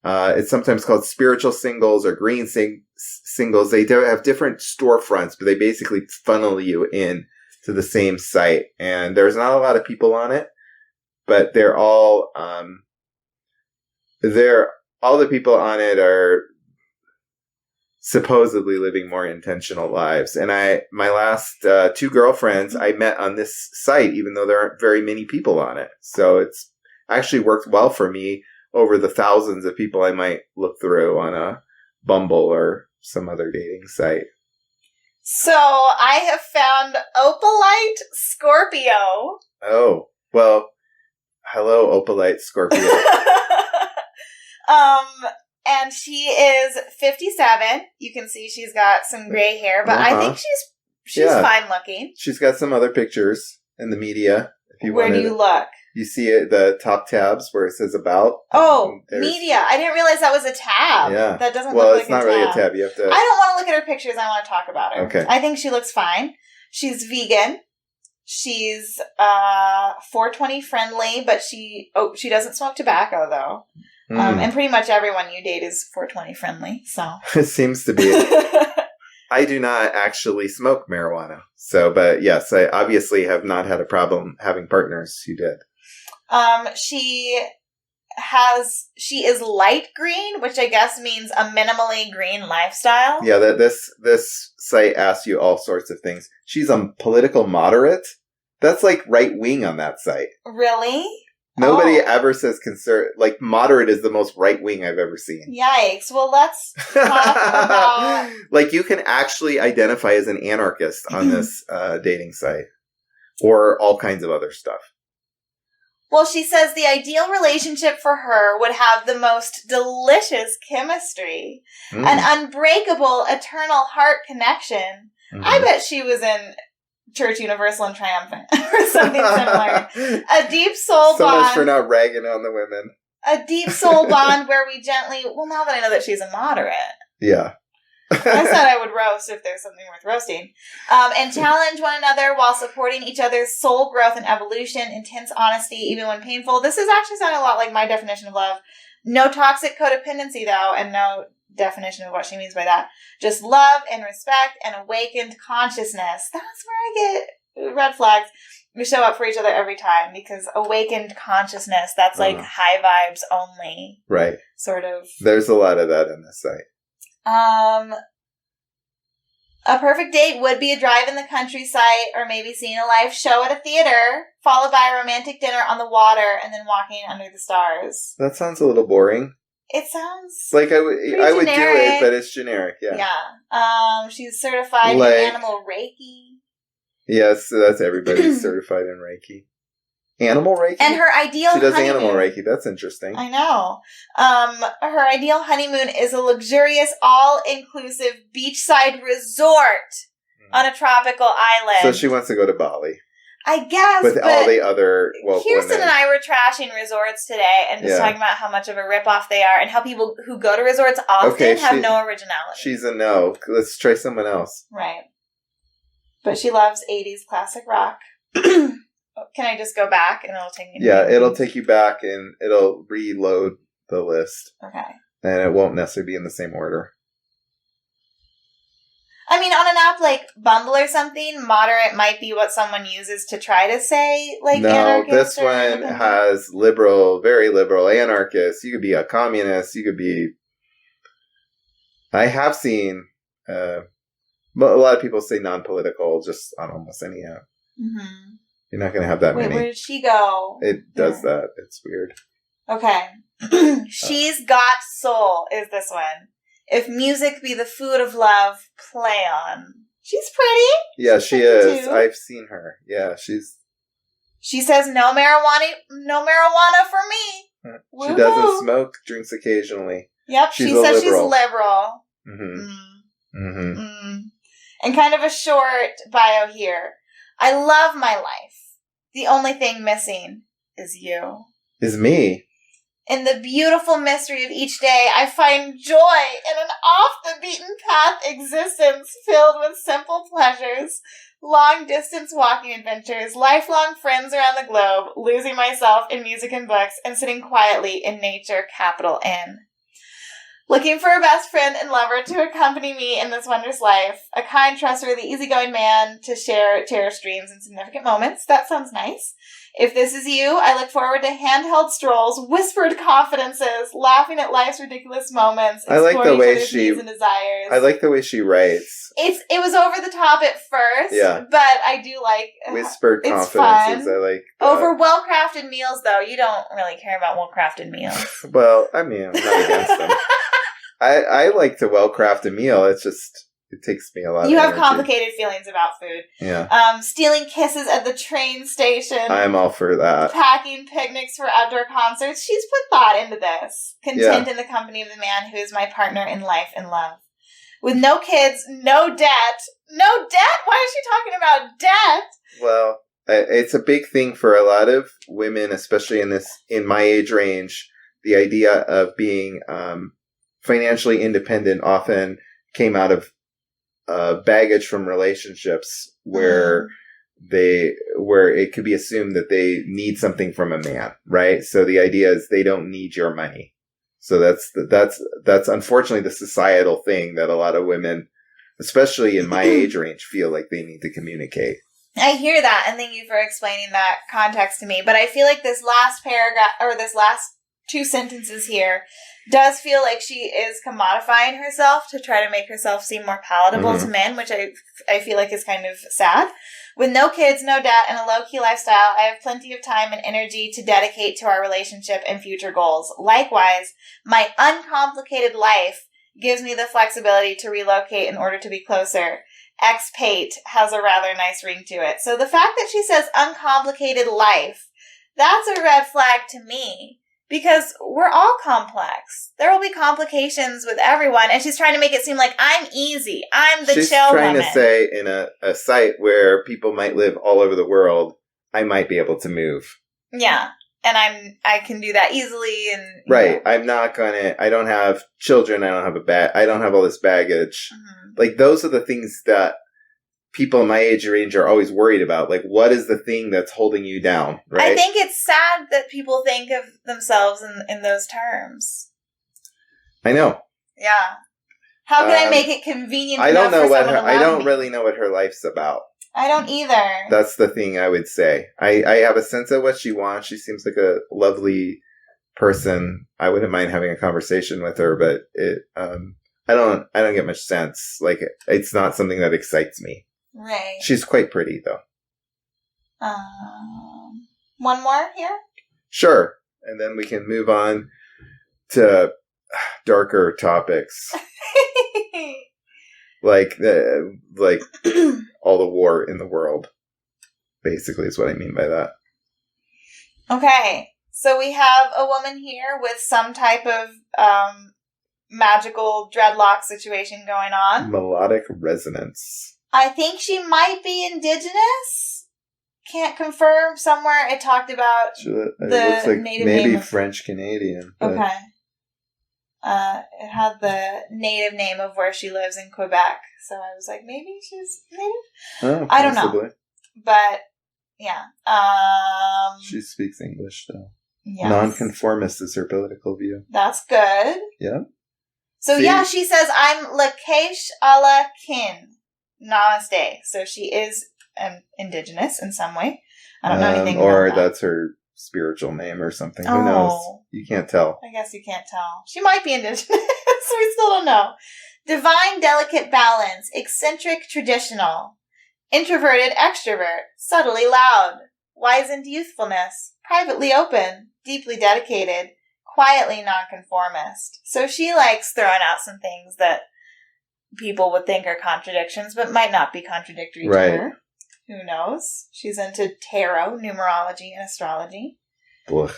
It's sometimes called Spiritual Singles or Green Singles. They have different storefronts, but they basically funnel you in to the same site. And there's not a lot of people on it, but they're all the people on it are supposedly living more intentional lives. And my last 2 girlfriends I met on this site, even though there aren't very many people on it. So it's actually worked well for me over the thousands of people I might look through on a Bumble or some other dating site. So I have found Opalite Scorpio. Oh, well, hello, Opalite Scorpio. And she is 57. You can see she's got some gray hair, but I think she's fine looking. She's got some other pictures in the media. Where do you look? You see it, the top tabs where it says about. Oh, media. I didn't realize that was a tab. Yeah. That doesn't look like a tab. Well, it's not really a tab. You have to... I don't want to look at her pictures. I want to talk about her. Okay. I think she looks fine. She's vegan. She's 420 friendly, but she doesn't smoke tobacco, though. And pretty much everyone you date is 420 friendly, so. It seems to be. I do not actually smoke marijuana. So, but yes, I obviously have not had a problem having partners who did. She is light green, which I guess means a minimally green lifestyle. Yeah, this site asks you all sorts of things. She's a political moderate. That's like right wing on that site. Really? Nobody ever says like moderate is the most right wing I've ever seen. Yikes. Well, let's talk about... Like you can actually identify as an anarchist on this dating site. Or all kinds of other stuff. Well, she says the ideal relationship for her would have the most delicious chemistry, an unbreakable, eternal heart connection. I bet she was in Church Universal and Triumphant or something similar. A deep soul bond. So much for not ragging on the women. a deep soul bond where we gently, well, now that I know that she's a moderate. Yeah. I said I would roast if there's something worth roasting. And challenge one another while supporting each other's soul growth and evolution, intense honesty, even when painful. This is actually sounding a lot like my definition of love. No toxic codependency, though, and no definition of what she means by that. Just love and respect and awakened consciousness. That's where I get red flags. We show up for each other every time because awakened consciousness, that's like high vibes only. Right. Sort of. There's a lot of that in this site. A perfect date would be a drive in the countryside or maybe seeing a live show at a theater, followed by a romantic dinner on the water and then walking under the stars. That sounds a little boring. It sounds like I would do it, but it's generic, yeah. Yeah. She's certified in animal Reiki. Yes, that's everybody's certified in Reiki. Animal Reiki? And her ideal She does honeymoon. animal Reiki. That's interesting. I know. Her ideal honeymoon is a luxurious, all-inclusive beachside resort on a tropical island. So she wants to go to Bali. I guess, with all the other Kirsten women. and I were trashing resorts today and just talking about how much of a ripoff they are and how people who go to resorts often have no originality. She's a no. Let's try someone else. Right. But she loves 80s classic rock. Can I just go back and it'll take me? Yeah, it'll take you back and it'll reload the list. Okay. And it won't necessarily be in the same order. I mean, on an app like Bumble or something, moderate might be what someone uses to try to say, like, anarchist. No, this one has liberal, very liberal, anarchist. You could be a communist. You could be... I have seen... a lot of people say non-political just on almost any app. Mm-hmm. You're not going to have that many. Where did she go? It does that. It's weird. Okay. She's got soul is this one. If music be the food of love, play on. She's pretty. Yeah, she is. I've seen her. Yeah, she's... She says no marijuana for me. She doesn't smoke, drinks occasionally. Yep, she says she's liberal. And kind of a short bio here. I love my life. The only thing missing is you. Is me. In the beautiful mystery of each day, I find joy in an off-the-beaten-path existence filled with simple pleasures, long-distance walking adventures, lifelong friends around the globe, losing myself in music and books, and sitting quietly in nature, capital N. Looking for a best friend and lover to accompany me in this wondrous life. A kind, trustworthy, easygoing man to share cherished dreams and significant moments. That sounds nice. If this is you, I look forward to handheld strolls, whispered confidences, laughing at life's ridiculous moments, I like the way needs and desires. I like the way she writes. It was over the top at first, but I do like whispered confidences. Fun. I like over well-crafted meals, though. You don't really care about well-crafted meals. Well, I mean, I'm not against them. I like to well-craft a meal. It's just, it takes me a lot of energy. You have complicated feelings about food. Yeah. Stealing kisses at the train station. I'm all for that. Packing picnics for outdoor concerts. She's put thought into this. Content in the company of the man who is my partner in life and love. With no kids, no debt. No debt? Why is she talking about debt? Well, it's a big thing for a lot of women, especially in my age range. The idea of being financially independent often came out of baggage from relationships where it could be assumed that they need something from a man, right? So the idea is they don't need your money. So that's unfortunately the societal thing that a lot of women, especially in my age range, feel like they need to communicate. I hear that, and thank you for explaining that context to me. But I feel like this last paragraph, or this last two sentences here, does feel like she is commodifying herself to try to make herself seem more palatable to men, which I feel like is kind of sad. With no kids, no debt, and a low-key lifestyle, I have plenty of time and energy to dedicate to our relationship and future goals. Likewise, my uncomplicated life gives me the flexibility to relocate in order to be closer. Expate has a rather nice ring to it. So the fact that she says uncomplicated life, that's a red flag to me. Because we're all complex. There will be complications with everyone. And she's trying to make it seem like I'm easy. I'm the chill woman. She's trying to say in a site where people might live all over the world, I might be able to move. Yeah. I can do that easily, and right. I don't have children. I don't have all this baggage. Mm-hmm. Like, those are the things that people in my age range are always worried about. Like, what is the thing that's holding you down? Right. I think it's sad that people think of themselves in those terms. I know. Yeah. How can I make it convenient? I don't really know what her life's about. I don't either. That's the thing I would say. I have a sense of what she wants. She seems like a lovely person. I wouldn't mind having a conversation with her, but I don't get much sense. Like, it's not something that excites me. Right. She's quite pretty, though. One more here? Sure. And then we can move on to darker topics. like all the war in the world, basically, is what I mean by that. Okay. So we have a woman here with some type of magical dreadlock situation going on. Melodic resonance. I think she might be indigenous. Can't confirm. Somewhere it talked about it looks like native maybe name French Canadian. Okay. It had the native name of where she lives in Quebec, so I was like, maybe she's native. Oh, I don't know, but yeah. She speaks English though. Yes. Nonconformist is her political view. That's good. Yeah. So yeah, she says, I'm Lakesh ala kin. Namaste. So she is indigenous in some way. I don't know anything or about that. That's her spiritual name or something. Who knows? You can't tell. I guess you can't tell. She might be indigenous. We still don't know. Divine, delicate balance. Eccentric, traditional. Introverted, extrovert. Subtly loud. Wizened youthfulness. Privately open. Deeply dedicated. Quietly nonconformist. So she likes throwing out some things that people would think are contradictions, but might not be contradictory to her. Who knows? She's into tarot, numerology, and astrology. Blech.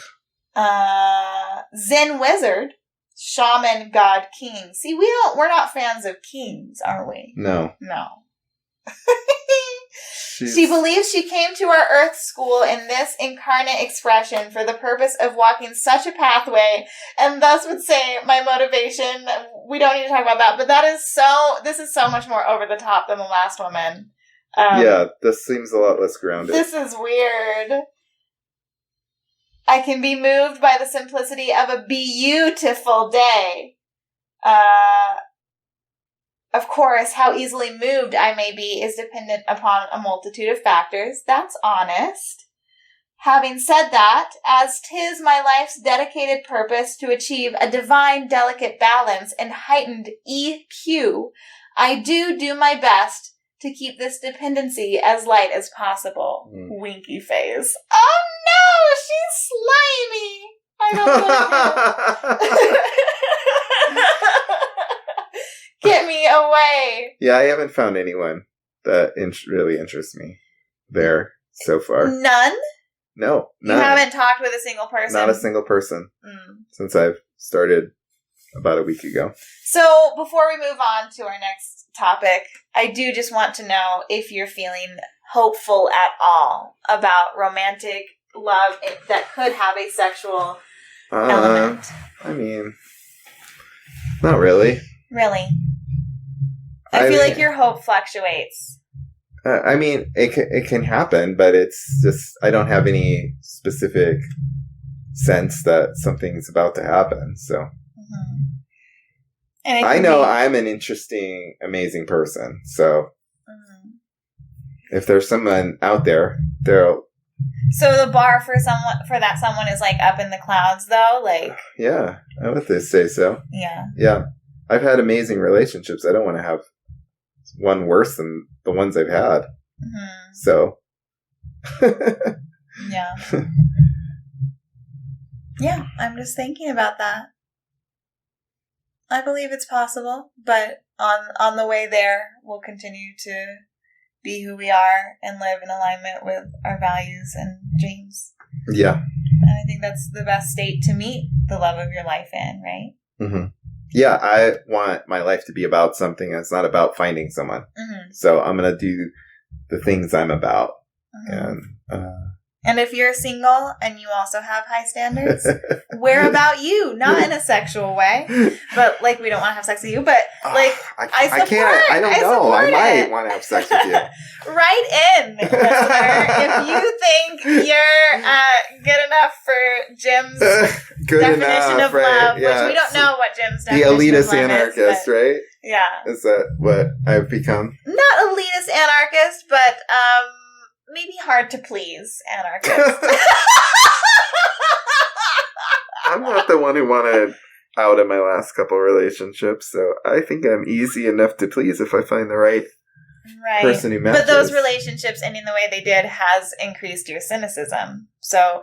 Zen wizard, shaman, god, king. See, we're not fans of kings, are we? No. She believes she came to our Earth school in this incarnate expression for the purpose of walking such a pathway, and thus would say my motivation. We don't need to talk about that, but this is so much more over the top than the last woman. This seems a lot less grounded. This is weird. I can be moved by the simplicity of a beautiful day. Of course, how easily moved I may be is dependent upon a multitude of factors. That's honest. Having said that, as 'tis my life's dedicated purpose to achieve a divine, delicate balance and heightened EQ, I do my best to keep this dependency as light as possible. Winky face. Oh no, she's slimy. I don't like her. Get me away. Yeah, I haven't found anyone that really interests me there so far. None? No, none. You haven't talked with a single person? Not a single person since I've started about a week ago. So before we move on to our next topic, I do just want to know if you're feeling hopeful at all about romantic love that could have a sexual element. I mean, not really. Really? I feel like your hope fluctuates. I mean, it can happen, but it's just, I don't have any specific sense that something's about to happen, so. And I know I'm an interesting, amazing person, so if there's someone out there, So the bar for that someone is like up in the clouds, though? Like, yeah, I would say so. Yeah. I've had amazing relationships. I don't want to have one worse than the ones I've had. So. Yeah. Yeah, I'm just thinking about that. I believe it's possible, but on the way there, we'll continue to be who we are and live in alignment with our values and dreams. Yeah. And I think that's the best state to meet the love of your life in, right? Yeah, I want my life to be about something. It's not about finding someone. So I'm going to do the things I'm about. And And if you're single and you also have high standards, where about you? Not in a sexual way, but like we don't want to have sex with you, but like I support. I don't know. I might want to have sex with you. Write in, listener, if you think you're good enough for Jim's definition of love, which we don't know what Jim's definition of love is. The elitist anarchist, right? Yeah. Is that what I've become? Not elitist anarchist, but maybe hard to please anarchist. I'm not the one who wanted out in my last couple relationships, so I think I'm easy enough to please if I find the right person who matches. But those relationships ending the way they did has increased your cynicism. So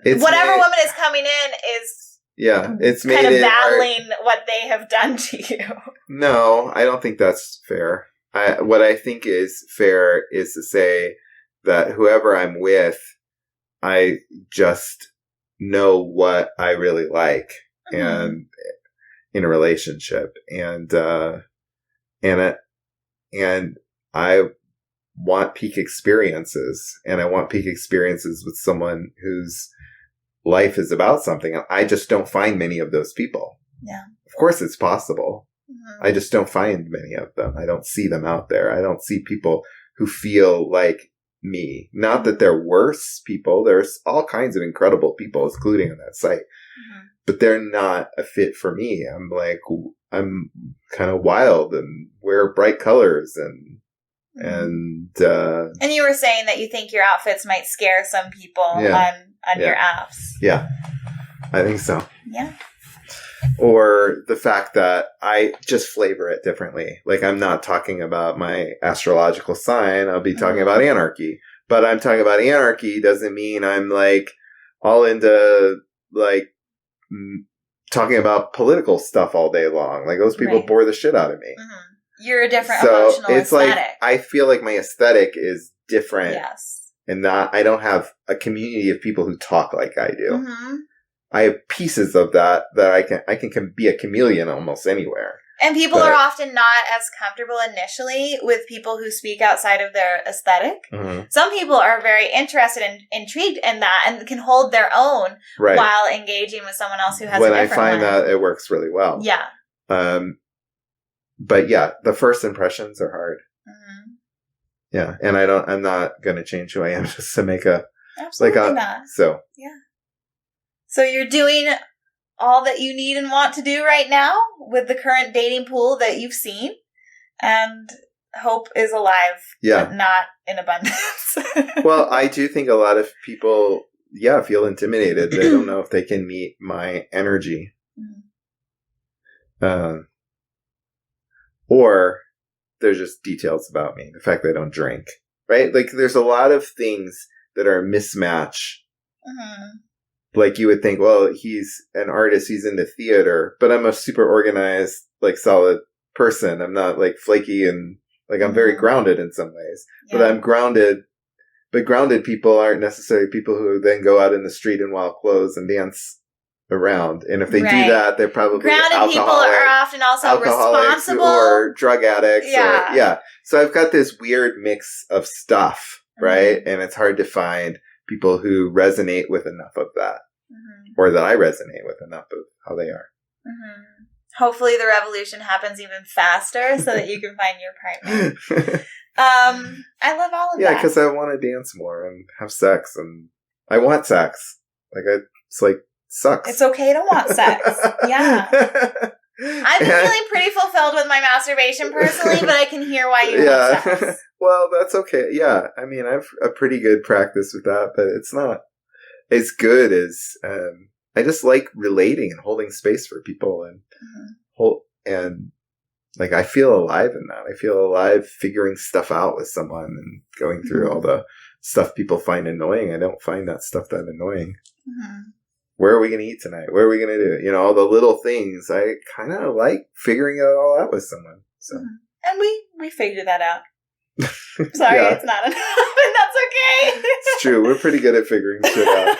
whatever woman is coming in is it's kind of battling what they have done to you. No, I don't think that's fair. What I think is fair is to say that whoever I'm with, I just know what I really like and in a relationship, and I want peak experiences, and I want peak experiences with someone whose life is about something. I just don't find many of those people. Yeah, of course it's possible. I just don't find many of them. I don't see them out there. I don't see people who feel like me. Not that they're worse people. There's all kinds of incredible people, including on that site. But they're not a fit for me. I'm kind of wild and wear bright colors and you were saying that you think your outfits might scare some people on your apps. Yeah, I think so. Yeah. Or the fact that I just flavor it differently. Like, I'm not talking about my astrological sign. I'll be talking about anarchy. But I'm talking about anarchy doesn't mean I'm like all into like talking about political stuff all day long. Like, those people bore the shit out of me. You're a different emotional it's aesthetic. Like, I feel like my aesthetic is different. Yes. And that I don't have a community of people who talk like I do. I have pieces of that I can be a chameleon almost anywhere. And people are often not as comfortable initially with people who speak outside of their aesthetic. Some people are very interested and intrigued in that and can hold their own while engaging with someone else who has a different I find that it works really well. Yeah. But yeah, the first impressions are hard. Yeah. And I'm not going to change who I am just to make Absolutely not. So. Yeah. So you're doing all that you need and want to do right now with the current dating pool that you've seen, and hope is alive, but not in abundance. Well, I do think a lot of people, feel intimidated. They don't know if they can meet my energy. Or there's just details about me. The fact that I don't drink, right? Like, there's a lot of things that are a mismatch. Like, you would think, well, he's an artist, he's into theater, but I'm a super organized, like, solid person. I'm not, like, flaky and, like, I'm very grounded in some ways. But I'm grounded, but grounded people aren't necessarily people who then go out in the street in wild clothes and dance around. And if they do that, they're probably grounded people are often also responsible. Or drug addicts. So I've got this weird mix of stuff, right? And it's hard to find people who resonate with enough of that, or that I resonate with enough of how they are. Hopefully the revolution happens even faster so that you can find your partner. I love all of that. Yeah, because I want to dance more and have sex, and I want sex. It's like, sucks. It's okay to want sex. Yeah. I've been feeling pretty fulfilled with my masturbation personally, but I can hear why you want sex. Well, that's okay. Yeah. I mean, I have a pretty good practice with that, but it's not as good as, I just like relating and holding space for people and like, I feel alive in that. I feel alive figuring stuff out with someone and going through all the stuff people find annoying. I don't find that stuff that annoying. Where are we going to eat tonight? What are we going to do? All the little things. I kind of like figuring it all out with someone. So, and we figured that out. Sorry, it's not enough, and that's okay. It's true. We're pretty good at figuring shit out.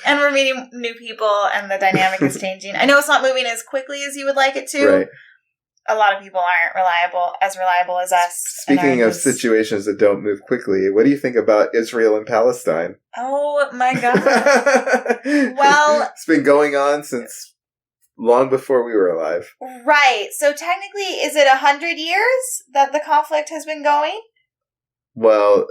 And we're meeting new people, and the dynamic is changing. I know it's not moving as quickly as you would like it to. Right. a lot of people aren't as reliable as us. Speaking of situations that don't move quickly, what do you think about Israel and Palestine? Oh my God. Well, it's been going on since long before we were alive. Right. So technically, is it 100 years that the conflict has been going? Well,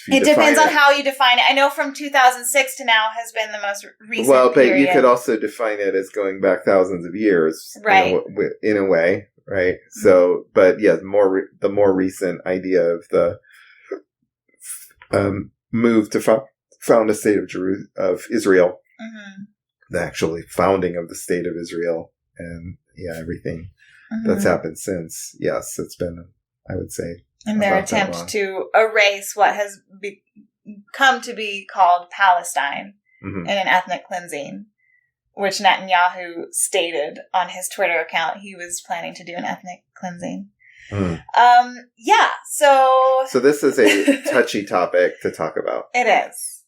it depends on how you define it. I know from 2006 to now has been the most recent Well, but period. you could also define it as going back thousands of years. Right. In a way, right? Mm-hmm. So, but yeah, the more recent idea of the move to found a state of Israel, mm-hmm. the actually founding of the state of Israel, and everything mm-hmm. that's happened since. Yes, it's been, I would say, in their attempt to erase what has come to be called Palestine mm-hmm. in an ethnic cleansing, which Netanyahu stated on his Twitter account he was planning to do an ethnic cleansing. Mm. So this is a touchy topic to talk about. It is.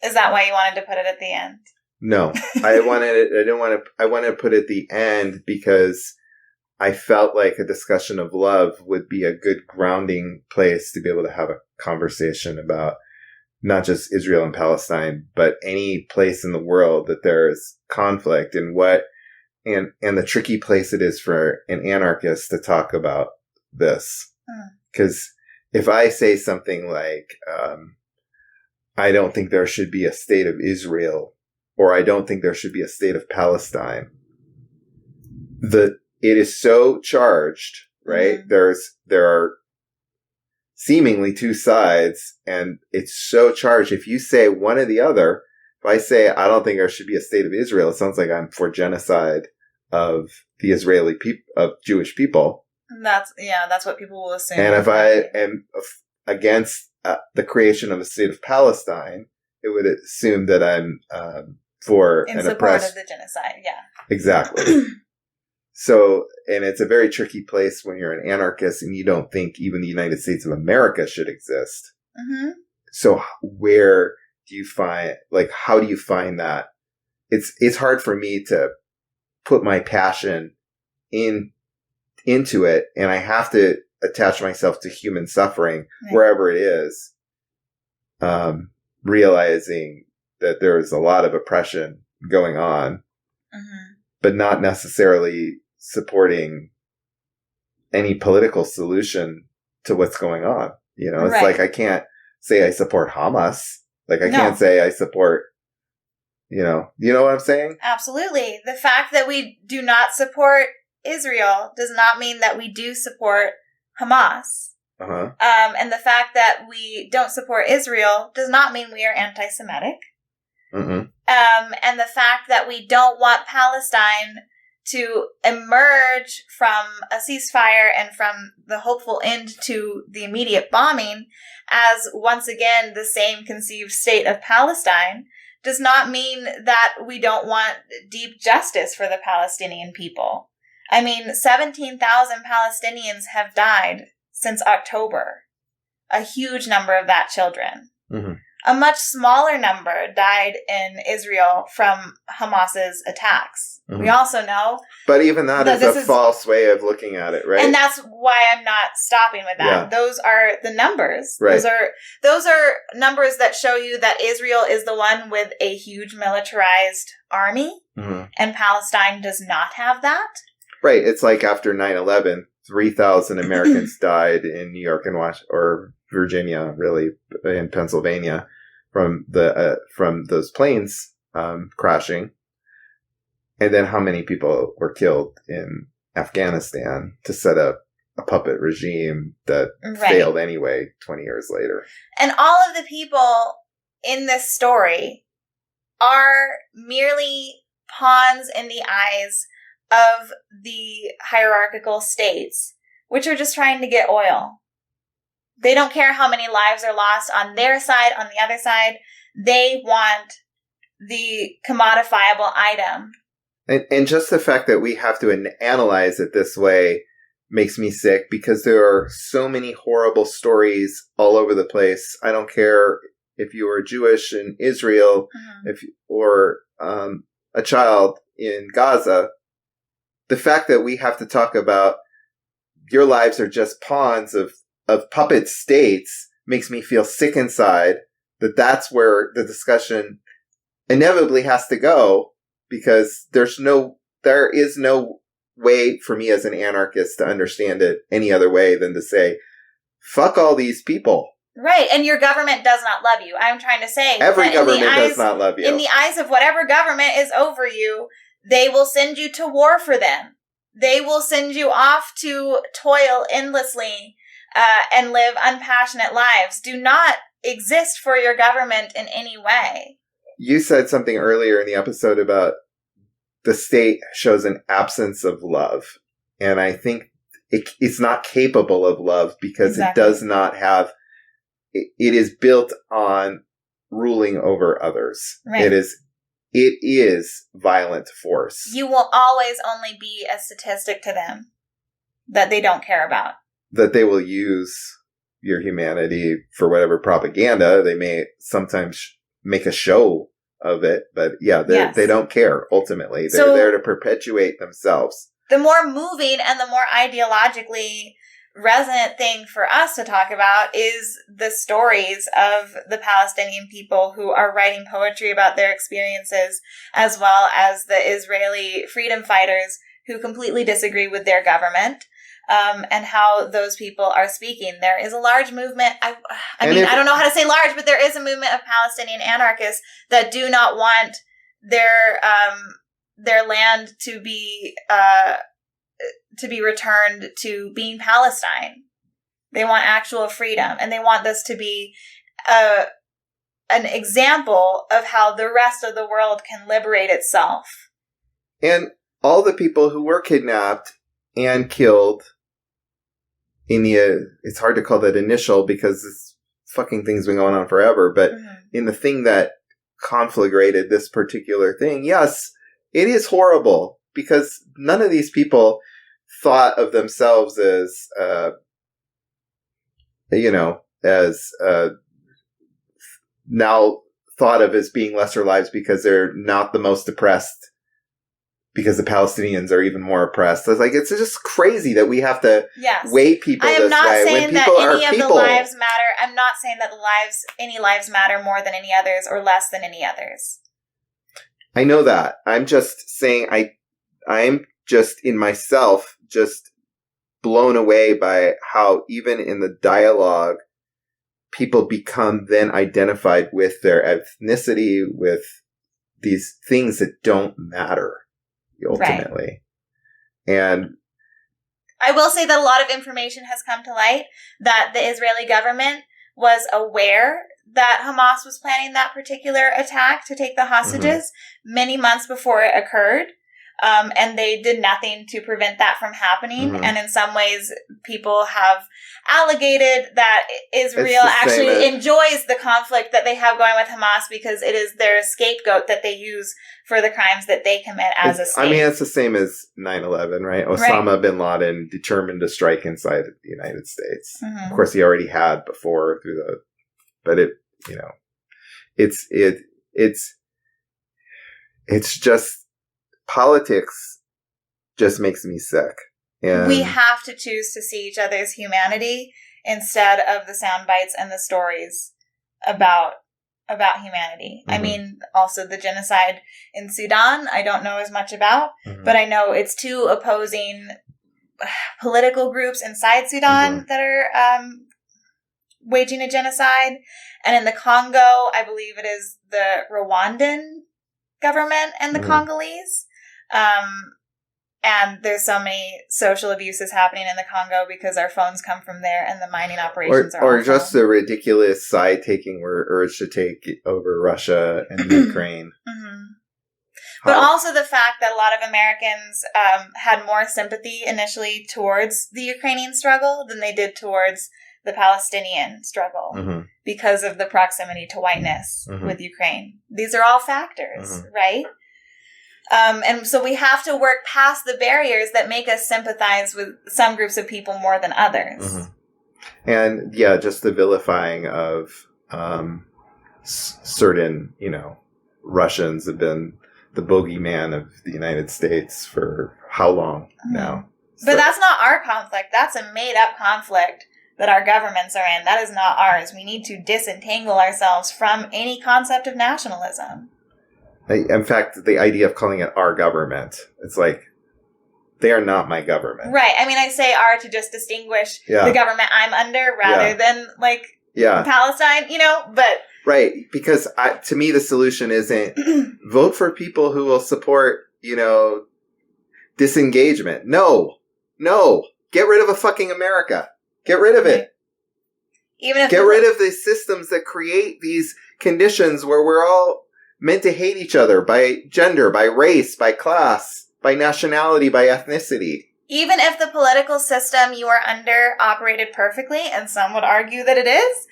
Is that why you wanted to put it at the end? No, I wanted to put it at the end because I felt like a discussion of love would be a good grounding place to be able to have a conversation about not just Israel and Palestine, but any place in the world that there is conflict and the tricky place it is for an anarchist to talk about this. Because if I say something like, I don't think there should be a state of Israel, or I don't think there should be a state of Palestine, it is so charged, right? Mm-hmm. There are seemingly two sides, and it's so charged. If you say one or the other, if I say I don't think there should be a state of Israel, it sounds like I'm for genocide of the Israeli of Jewish people. That's what people will assume. And if I am against the creation of a state of Palestine, it would assume that I'm for in support of the genocide. Yeah, exactly. So, and it's a very tricky place when you're an anarchist and you don't think even the United States of America should exist. Mm-hmm. So where do you find, how do you find that? It's hard for me to put my passion into it, and I have to attach myself to human suffering wherever it is, realizing that there is a lot of oppression going on, but not necessarily supporting any political solution to what's going on. It's like I can't say I support Hamas. I can't say I support, you know what I'm saying? Absolutely. The fact that we do not support Israel does not mean that we do support Hamas. Uh-huh. And the fact that we don't support Israel does not mean we are anti-Semitic. Mm-hmm. And the fact that we don't want Palestine to emerge from a ceasefire and from the hopeful end to the immediate bombing as, once again, the same conceived state of Palestine does not mean that we don't want deep justice for the Palestinian people. I mean, 17,000 Palestinians have died since October. A huge number of that children. Mm-hmm. A much smaller number died in Israel from Hamas's attacks. Mm-hmm. We also know... But even that is a false way of looking at it, right? And that's why I'm not stopping with that. Yeah. Those are the numbers. Right. Those are numbers that show you that Israel is the one with a huge militarized army, mm-hmm. and Palestine does not have that. Right. It's like after 9/11, 3,000 Americans died in New York and or Virginia, really, in Pennsylvania, from those planes crashing. And then how many people were killed in Afghanistan to set up a puppet regime that failed anyway 20 years later. And all of the people in this story are merely pawns in the eyes of the hierarchical states, which are just trying to get oil. They don't care how many lives are lost on their side, on the other side. They want the commodifiable item. And just the fact that we have to analyze it this way makes me sick, because there are so many horrible stories all over the place. I don't care if you are Jewish in Israel, mm-hmm. or a child in Gaza. the fact that we have to talk about your lives are just pawns of puppet states makes me feel sick inside. That's where the discussion inevitably has to go, because there is no way for me as an anarchist to understand it any other way than to say, fuck all these people. Right, and your government does not love you. I'm trying to say every government does not love you. In the eyes of whatever government is over you, they will send you to war for them. They will send you off to toil endlessly and live unpassionate lives. Do not exist for your government in any way. You said something earlier in the episode about the state shows an absence of love. And I think it's not capable of love because Exactly. It does not have... It is built on ruling over others. Right. It is violent force. You will always only be a statistic to them that they don't care about. That they will use your humanity for whatever propaganda. They may sometimes make a show of it, but yeah, they don't care ultimately. They're there to perpetuate themselves. The more moving and the more ideologically resonant thing for us to talk about is the stories of the Palestinian people who are writing poetry about their experiences, as well as the Israeli freedom fighters who completely disagree with their government, and how those people are speaking. There is a large movement. I don't know how to say large, but there is a movement of Palestinian anarchists that do not want their land to be returned to being Palestine. They want actual freedom, and they want this to be an example of how the rest of the world can liberate itself. And all the people who were kidnapped and killed in it's hard to call that initial because this fucking thing's been going on forever, but in the thing that conflagrated this particular thing, yes, it is horrible because none of these people thought of themselves as, now thought of as being lesser lives because they're not the most oppressed, because the Palestinians are even more oppressed. It's just crazy that we have to weigh people this way. I am not saying that any of the lives matter. I'm not saying that any lives matter more than any others or less than any others. I know that. I'm just saying I'm just in myself just blown away by how even in the dialogue people become then identified with their ethnicity, with these things that don't matter ultimately. Right. And I will say that a lot of information has come to light that the Israeli government was aware that Hamas was planning that particular attack to take the hostages many months before it occurred. And they did nothing to prevent that from happening. And in some ways, people have allegated that Israel actually enjoys the conflict that they have going with Hamas because it is their scapegoat that they use for the crimes that they commit as a state. I mean, it's the same as 9/11, right? Osama bin Laden determined to strike inside the United States. Of course, he already had before but it's just, politics just makes me sick. And we have to choose to see each other's humanity instead of the sound bites and the stories about humanity. I mean, also the genocide in Sudan, I don't know as much about, but I know it's two opposing political groups inside Sudan that are waging a genocide. And in the Congo, I believe it is the Rwandan government and the Congolese. And there's so many social abuses happening in the Congo because our phones come from there and the mining operations or just the ridiculous side taking we're urged to take over Russia and Ukraine. But also the fact that a lot of Americans had more sympathy initially towards the Ukrainian struggle than they did towards the Palestinian struggle because of the proximity to whiteness with Ukraine. These are all factors, right? And so we have to work past the barriers that make us sympathize with some groups of people more than others. And just the vilifying of certain, Russians have been the bogeyman of the United States for how long now? But that's not our conflict. That's a made-up conflict that our governments are in. That is not ours. We need to disentangle ourselves from any concept of nationalism. In fact, the idea of calling it our government, it's like, they are not my government. Right. I mean, I say "our" to just distinguish the government I'm under rather than, like, Palestine, you know, but... Right, because to me, the solution isn't vote for people who will support, you know, disengagement. No. Get rid of a fucking America. Get rid of it. Even if Get rid of the systems that create these conditions where we're all meant to hate each other by gender, by race, by class, by nationality, by ethnicity. Even if the political system you are under operated perfectly, and some would argue that it is,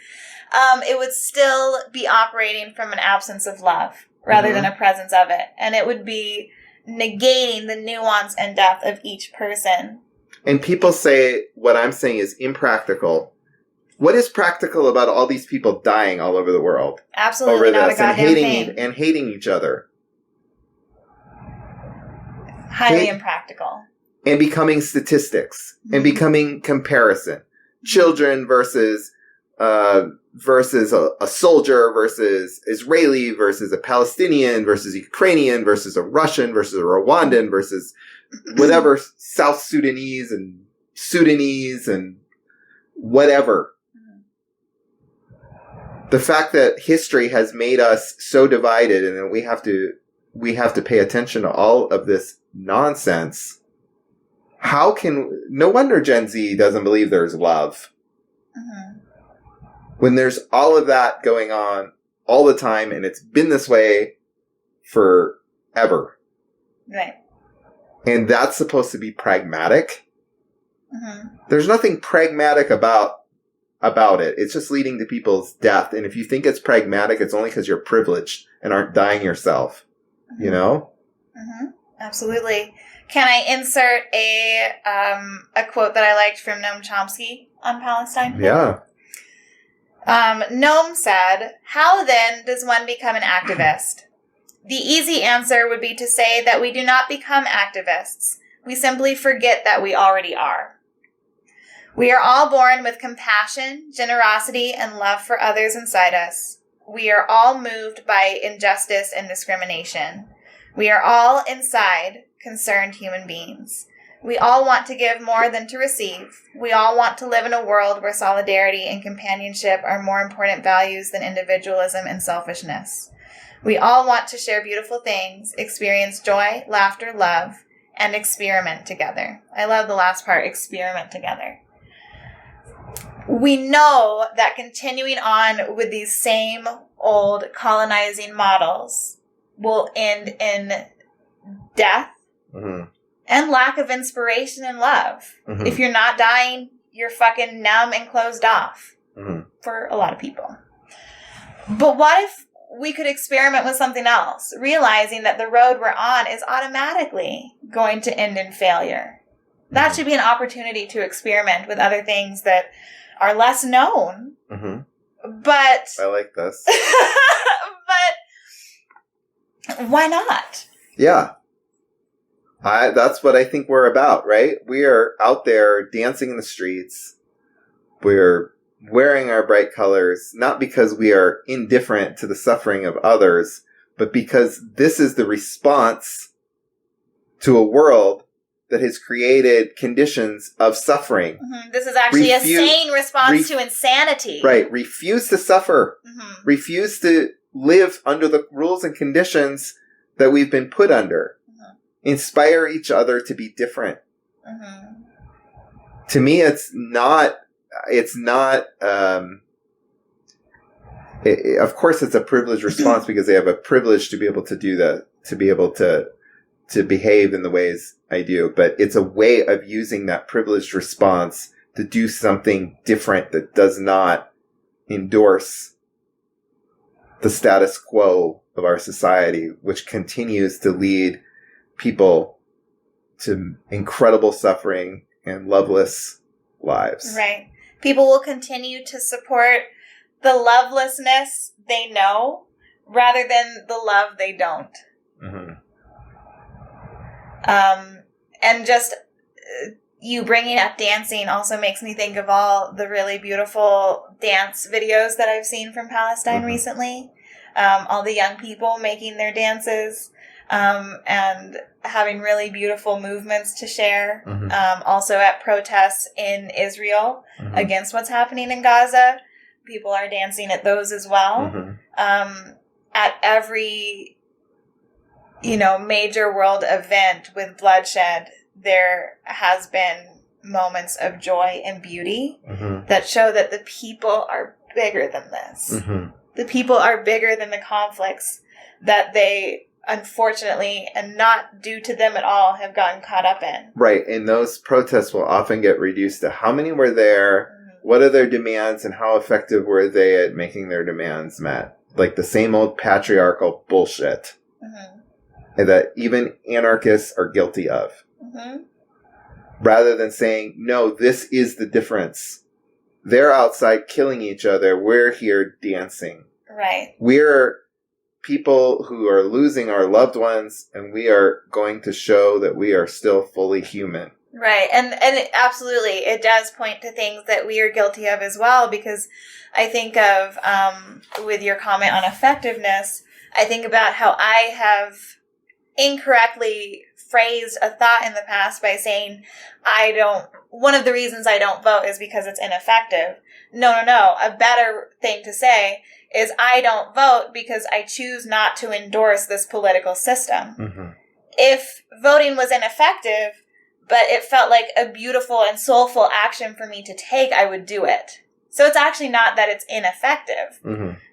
it would still be operating from an absence of love rather than a presence of it. And it would be negating the nuance and depth of each person. And people say what I'm saying is impractical. What is practical about all these people dying all over the world? Absolutely not a goddamn thing. And hating each other. Highly impractical. And becoming statistics. And becoming comparison. Children versus a soldier versus Israeli versus a Palestinian versus Ukrainian versus a Russian versus a Rwandan versus whatever South Sudanese and whatever. The fact that history has made us so divided and that we have to pay attention to all of this nonsense. No wonder Gen Z doesn't believe there's love. When there's all of that going on all the time and it's been this way forever. Right. And that's supposed to be pragmatic. There's nothing pragmatic about it. It's just leading to people's death. And if you think it's pragmatic, it's only because you're privileged and aren't dying yourself. You know? Absolutely. Can I insert a quote that I liked from Noam Chomsky on Palestine? Yeah. Noam said, "How then does one become an activist? The easy answer would be to say that we do not become activists. We simply forget that we already are. We are all born with compassion, generosity, and love for others inside us. We are all moved by injustice and discrimination. We are all inside concerned human beings. We all want to give more than to receive. We all want to live in a world where solidarity and companionship are more important values than individualism and selfishness. We all want to share beautiful things, experience joy, laughter, love, and experiment together." I love the last part, experiment together. We know that continuing on with these same old colonizing models will end in death and lack of inspiration and love. If you're not dying, you're fucking numb and closed off for a lot of people. But what if we could experiment with something else, realizing that the road we're on is automatically going to end in failure? That should be an opportunity to experiment with other things that are less known. But I like this. But why not? Yeah. That's what I think we're about, right? We are out there dancing in the streets. We're wearing our bright colors, not because we are indifferent to the suffering of others, but because this is the response to a world that has created conditions of suffering. This is actually a sane response to insanity. Right. Refuse to suffer. Refuse to live under the rules and conditions that we've been put under. Inspire each other to be different. To me, of course it's a privileged response because they have a privilege to be able to do that, to be able to behave in the ways I do. But it's a way of using that privileged response to do something different that does not endorse the status quo of our society, which continues to lead people to incredible suffering and loveless lives. Right. People will continue to support the lovelessness they know rather than the love they don't. And just you bringing up dancing also makes me think of all the really beautiful dance videos that I've seen from Palestine recently. All the young people making their dances and having really beautiful movements to share. Also at protests in Israel against what's happening in Gaza, people are dancing at those as well. At every, major world event with bloodshed, there has been moments of joy and beauty that show that the people are bigger than this. The people are bigger than the conflicts that they, unfortunately, and not due to them at all, have gotten caught up in. Right. And those protests will often get reduced to how many were there, what are their demands, and how effective were they at making their demands met. Like the same old patriarchal bullshit that even anarchists are guilty of. Rather than saying, no, this is the difference. They're outside killing each other. We're here dancing. Right. We're people who are losing our loved ones, and we are going to show that we are still fully human. Right. And absolutely, it does point to things that we are guilty of as well, because I think of, with your comment on effectiveness, I think about how I have incorrectly phrased a thought in the past by saying, one of the reasons I don't vote is because it's ineffective. No. A better thing to say is I don't vote because I choose not to endorse this political system. If voting was ineffective, but it felt like a beautiful and soulful action for me to take, I would do it. So it's actually not that it's ineffective,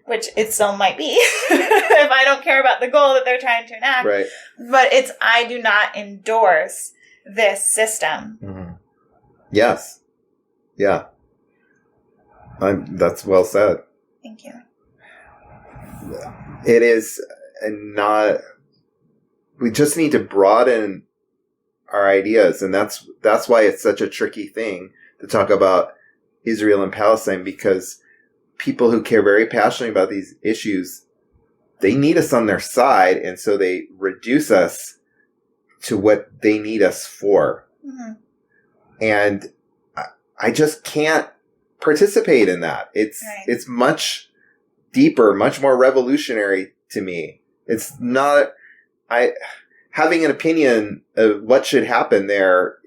which it still might be if I don't care about the goal that they're trying to enact. Right. But it's, I do not endorse this system. Yes. Yeah. That's well said. Thank you. It is not, we just need to broaden our ideas. And that's why it's such a tricky thing to talk about Israel and Palestine, because people who care very passionately about these issues, they need us on their side. And so they reduce us to what they need us for. And I just can't participate in that. It's much deeper, much more revolutionary to me. It's not, having an opinion of what should happen there,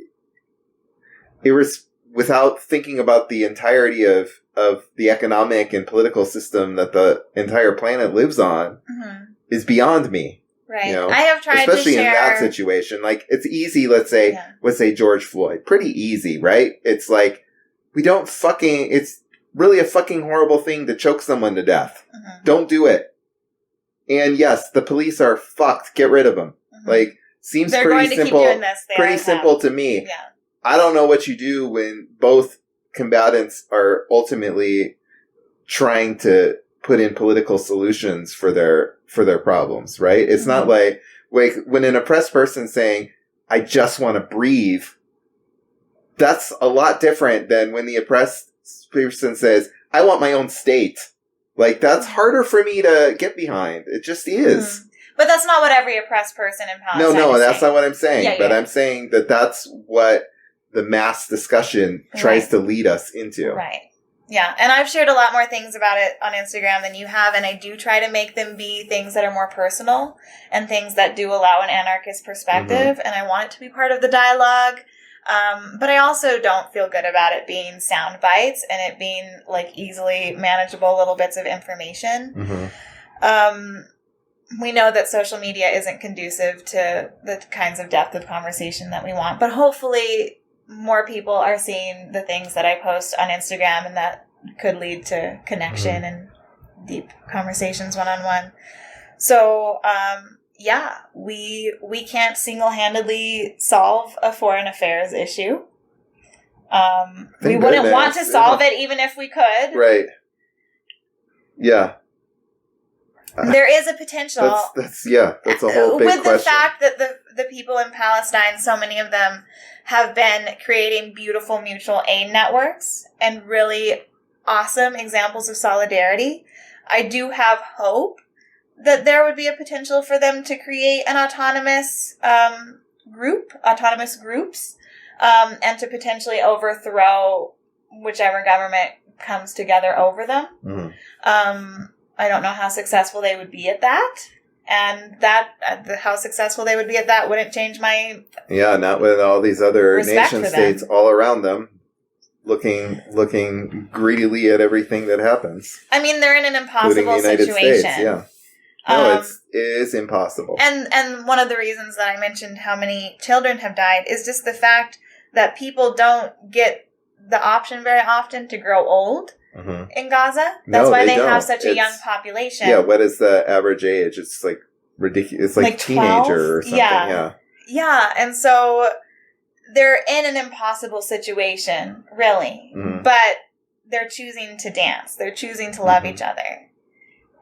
without thinking about the entirety of the economic and political system that the entire planet lives on, is beyond me. Right. I have tried especially to share, in that situation. Like, it's easy, let's say George Floyd. Pretty easy, right? It's like, it's really a fucking horrible thing to choke someone to death. Don't do it. And yes, the police are fucked. Get rid of them. Like, seems they're pretty going to simple. keep doing this. Pretty simple to me. Yeah. I don't know what you do when both combatants are ultimately trying to put in political solutions for their problems, right? It's not like when an oppressed person's saying, I just want to breathe, that's a lot different than when the oppressed person says, I want my own state. Like, that's harder for me to get behind. It just is. But that's not what every oppressed person in Palestine is that's saying. not what I'm saying. But I'm saying that that's what the mass discussion tries to lead us into. Right. Yeah. And I've shared a lot more things about it on Instagram than you have, and I do try to make them be things that are more personal and things that do allow an anarchist perspective, and I want it to be part of the dialogue. But I also don't feel good about it being sound bites and it being like easily manageable little bits of information. We know that social media isn't conducive to the kinds of depth of conversation that we want, but hopefully more people are seeing the things that I post on Instagram, and that could lead to connection and deep conversations one-on-one. So, we can't single-handedly solve a foreign affairs issue. We wouldn't want to solve it even if we could. Right. Yeah. There is a potential. That's a whole big with question. The fact that the people in Palestine, so many of them have been creating beautiful mutual aid networks and really awesome examples of solidarity. I do have hope that there would be a potential for them to create an autonomous autonomous groups, and to potentially overthrow whichever government comes together over them. Mm-hmm. I don't know how successful they would be at that. And how successful they would be at that wouldn't change my not with all these other nation states all around them looking greedily at everything that happens. I mean, they're in an impossible situation. States, yeah. No, it is impossible. And one of the reasons that I mentioned how many children have died is just the fact that people don't get the option very often to grow old. Mm-hmm. In Gaza. That's why they have such a young population. Yeah, what is the average age? It's like ridiculous. It's like teenager or something. Yeah, and so they're in an impossible situation, really. Mm-hmm. But they're choosing to dance. They're choosing to love each other.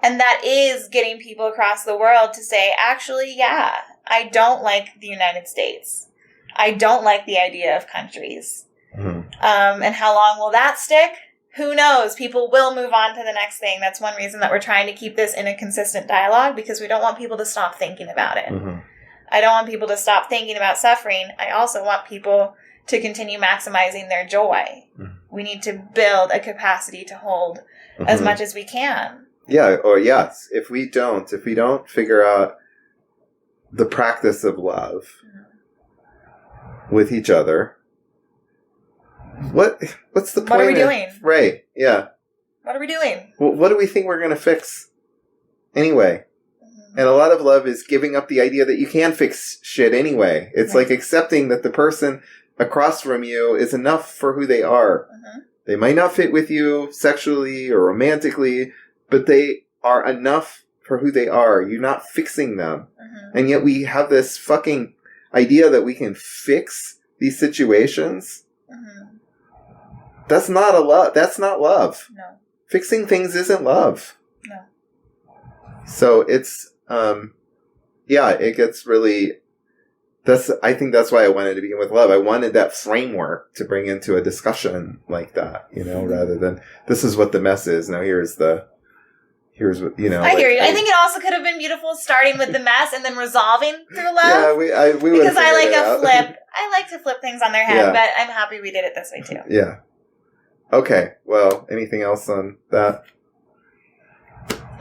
And that is getting people across the world to say, actually, I don't like the United States. I don't like the idea of countries. Mm-hmm. And how long will that stick? Who knows? People will move on to the next thing. That's one reason that we're trying to keep this in a consistent dialogue, because we don't want people to stop thinking about it. Mm-hmm. I don't want people to stop thinking about suffering. I also want people to continue maximizing their joy. Mm-hmm. We need to build a capacity to hold as much as we can. Yeah, or yes. If we don't figure out the practice of love with each other, what's the point? What are we doing? Right, yeah. What are we doing? Well, what do we think we're going to fix anyway? Mm-hmm. And a lot of love is giving up the idea that you can fix shit anyway. It's like accepting that the person across from you is enough for who they are. Mm-hmm. They might not fit with you sexually or romantically, but they are enough for who they are. You're not fixing them. Mm-hmm. And yet we have this fucking idea that we can fix these situations. Mm-hmm. That's not That's not love. No. Fixing things isn't love. No. So it's, it gets really, I think that's why I wanted to begin with love. I wanted that framework to bring into a discussion like that, rather than, this is what the mess is. Now here's what, I hear you. I think it also could have been beautiful starting with the mess and then resolving through love. Yeah, we would. Because I like a flip. I like to flip things on their head, but I'm happy we did it this way too. Yeah. Okay. Well, anything else on that?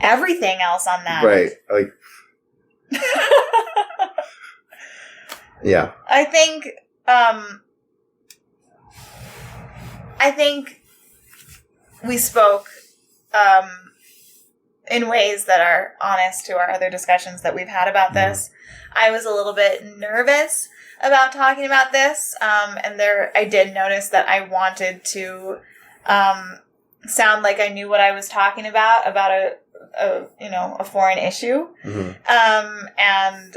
Everything else on that. Right. Like. Yeah. I think we spoke in ways that are honest to our other discussions that we've had about this. I was a little bit nervous about talking about this, and I did notice that I wanted to sound like I knew what I was talking about a foreign issue, and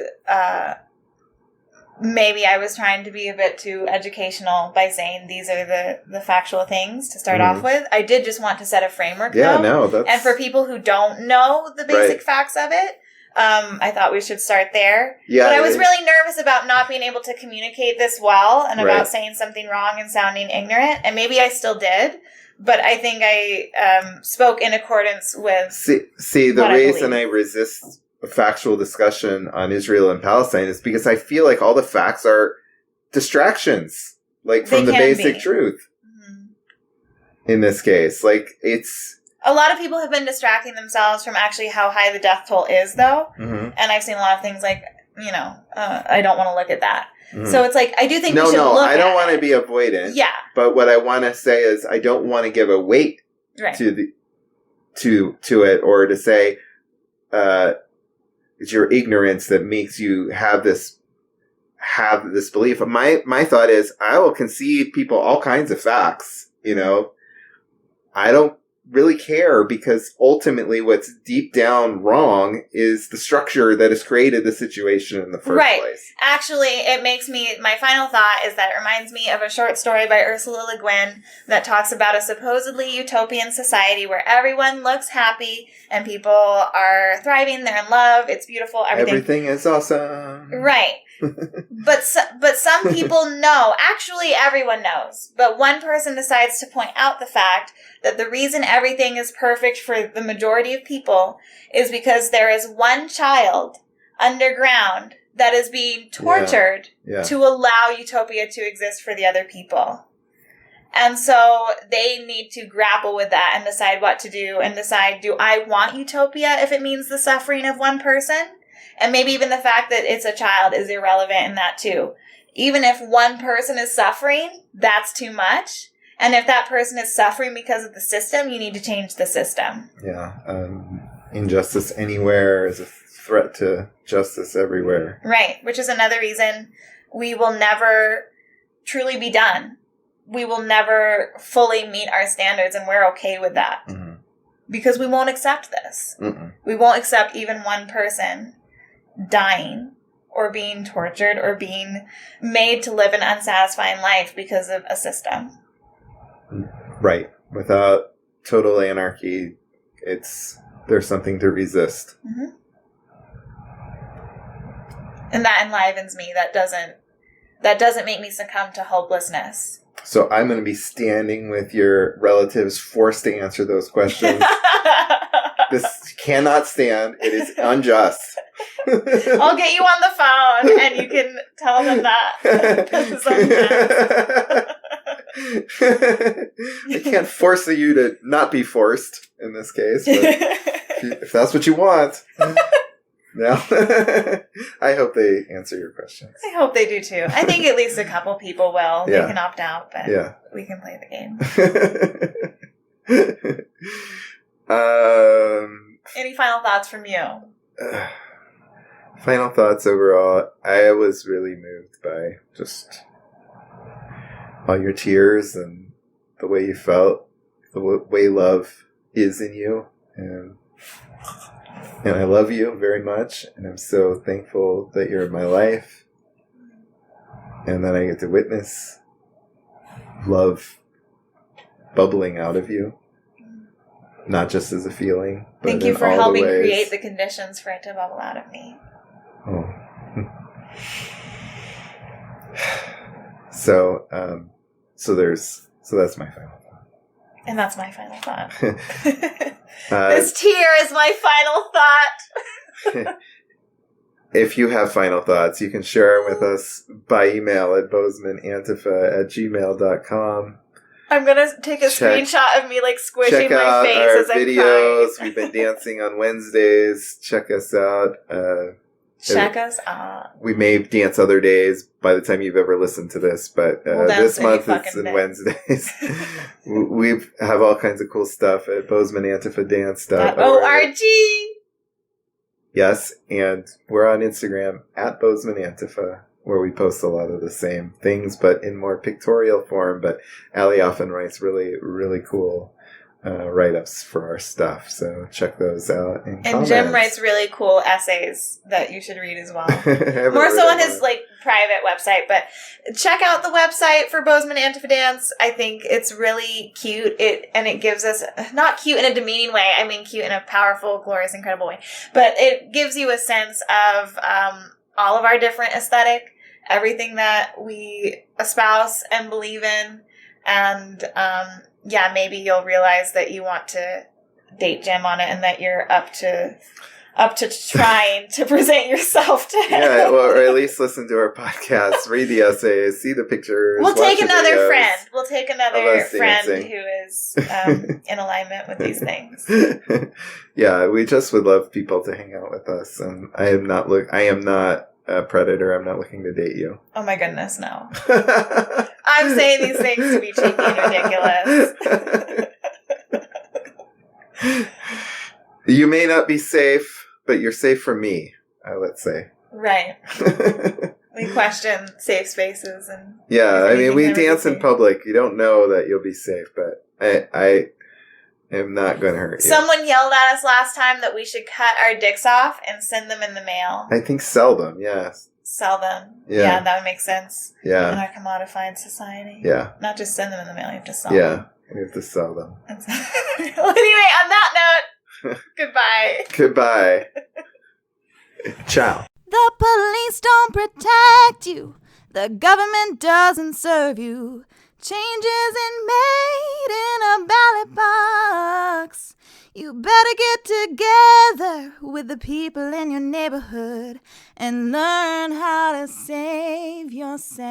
maybe I was trying to be a bit too educational by saying these are the factual things to start off with. I did just want to set a framework, and for people who don't know the basic facts of it, I thought we should start there. Yeah, but I was really nervous about not being able to communicate this well and about saying something wrong and sounding ignorant, and maybe I still did. But I think I spoke in accordance with See, the reason I resist a factual discussion on Israel and Palestine is because I feel like all the facts are distractions, from the basic truth. Mm-hmm. In this case, it's... A lot of people have been distracting themselves from actually how high the death toll is, though. Mm-hmm. And I've seen a lot of things I don't want to look at that. Mm-hmm. So it's I do think we should look at it. I don't want to be avoidant. Yeah. But what I want to say is I don't want to give a weight to it, or to say it's your ignorance that makes you have this belief. My thought is I will concede people all kinds of facts, I don't really care, because ultimately what's deep down wrong is the structure that has created the situation in the first place. Actually, it makes my final thought is that it reminds me of a short story by Ursula Le Guin that talks about a supposedly utopian society where everyone looks happy and people are thriving, they're in love, it's beautiful, everything is awesome. Right. But some people know, actually everyone knows, but one person decides to point out the fact that the reason everything is perfect for the majority of people is because there is one child underground that is being tortured to allow utopia to exist for the other people. And so they need to grapple with that and decide what to do and decide, do I want utopia if it means the suffering of one person? And maybe even the fact that it's a child is irrelevant in that too. Even if one person is suffering, that's too much. And if that person is suffering because of the system, you need to change the system. Yeah. Injustice anywhere is a threat to justice everywhere. Right. Which is another reason we will never truly be done. We will never fully meet our standards, and we're okay with that. Mm-hmm. Because we won't accept this. Mm-mm. We won't accept even one person dying or being tortured or being made to live an unsatisfying life because of a system. Right. Without total anarchy, there's something to resist. Mm-hmm. And that enlivens me. That doesn't make me succumb to hopelessness. So I'm going to be standing with your relatives forced to answer those questions. This cannot stand. It is unjust. I'll get you on the phone and you can tell them that. I can't force you to not be forced in this case, but if that's what you want. No. I hope they answer your questions. I hope they do too. I think at least a couple people will. They can opt out, but we can play the game. Any final thoughts from you? Final thoughts overall. I was really moved by just all your tears and the way you felt, the way love is in you, and I love you very much, and I'm so thankful that you're in my life, and that I get to witness love bubbling out of you, not just as a feeling, but thank you for helping create the conditions for it to bubble out of me. Oh. So that's my final thought. And that's my final thought. This tear is my final thought. If you have final thoughts, you can share them with us by email at bozemanantifa@gmail.com. I'm going to take a screenshot of me squishing my face as I'm videos. crying. We've been dancing on Wednesdays. Check us out. Check us out. We may dance other days by the time you've ever listened to this, but this month it's in Wednesdays. We have all kinds of cool stuff at bozemanantifadance.org. Yes, and we're on Instagram at bozemanantifa, where we post a lot of the same things, but in more pictorial form. But Aly often writes really, really cool write-ups for our stuff, so check those out. And Jim writes really cool essays that you should read as well. More so on his private website, but check out the website for Bozeman Antifa Dance. I think it's really cute. It gives us, not cute in a demeaning way, I mean cute in a powerful, glorious, incredible way, but it gives you a sense of all of our different aesthetic, everything that we espouse and believe in, and maybe you'll realize that you want to date Jim on it and that you're up to trying to present yourself to him. Yeah, well, or at least listen to our podcast, read the essays, see the pictures. We'll take another friend. We'll take another friend who is in alignment with these things. Yeah, we just would love people to hang out with us, and I am not a predator. I'm not looking to date you. Oh my goodness, no. I'm saying these things to be cheeky and ridiculous. You may not be safe, but you're safe from me, let's say. Right. We question safe spaces. And we dance in public. You don't know that you'll be safe, but I am not going to hurt you. Someone yelled at us last time that we should cut our dicks off and send them in the mail. I think sell them, yes. Sell them. Yeah, that would make sense. Yeah. In our commodified society. Yeah. Not just send them in the mail, you have to sell them. Yeah, we have to sell them. Anyway, on that note, goodbye. Goodbye. Ciao. The police don't protect you. The government doesn't serve you. Change isn't made in a ballot box. You better get together with the people in your neighborhood and learn how to save yourselves.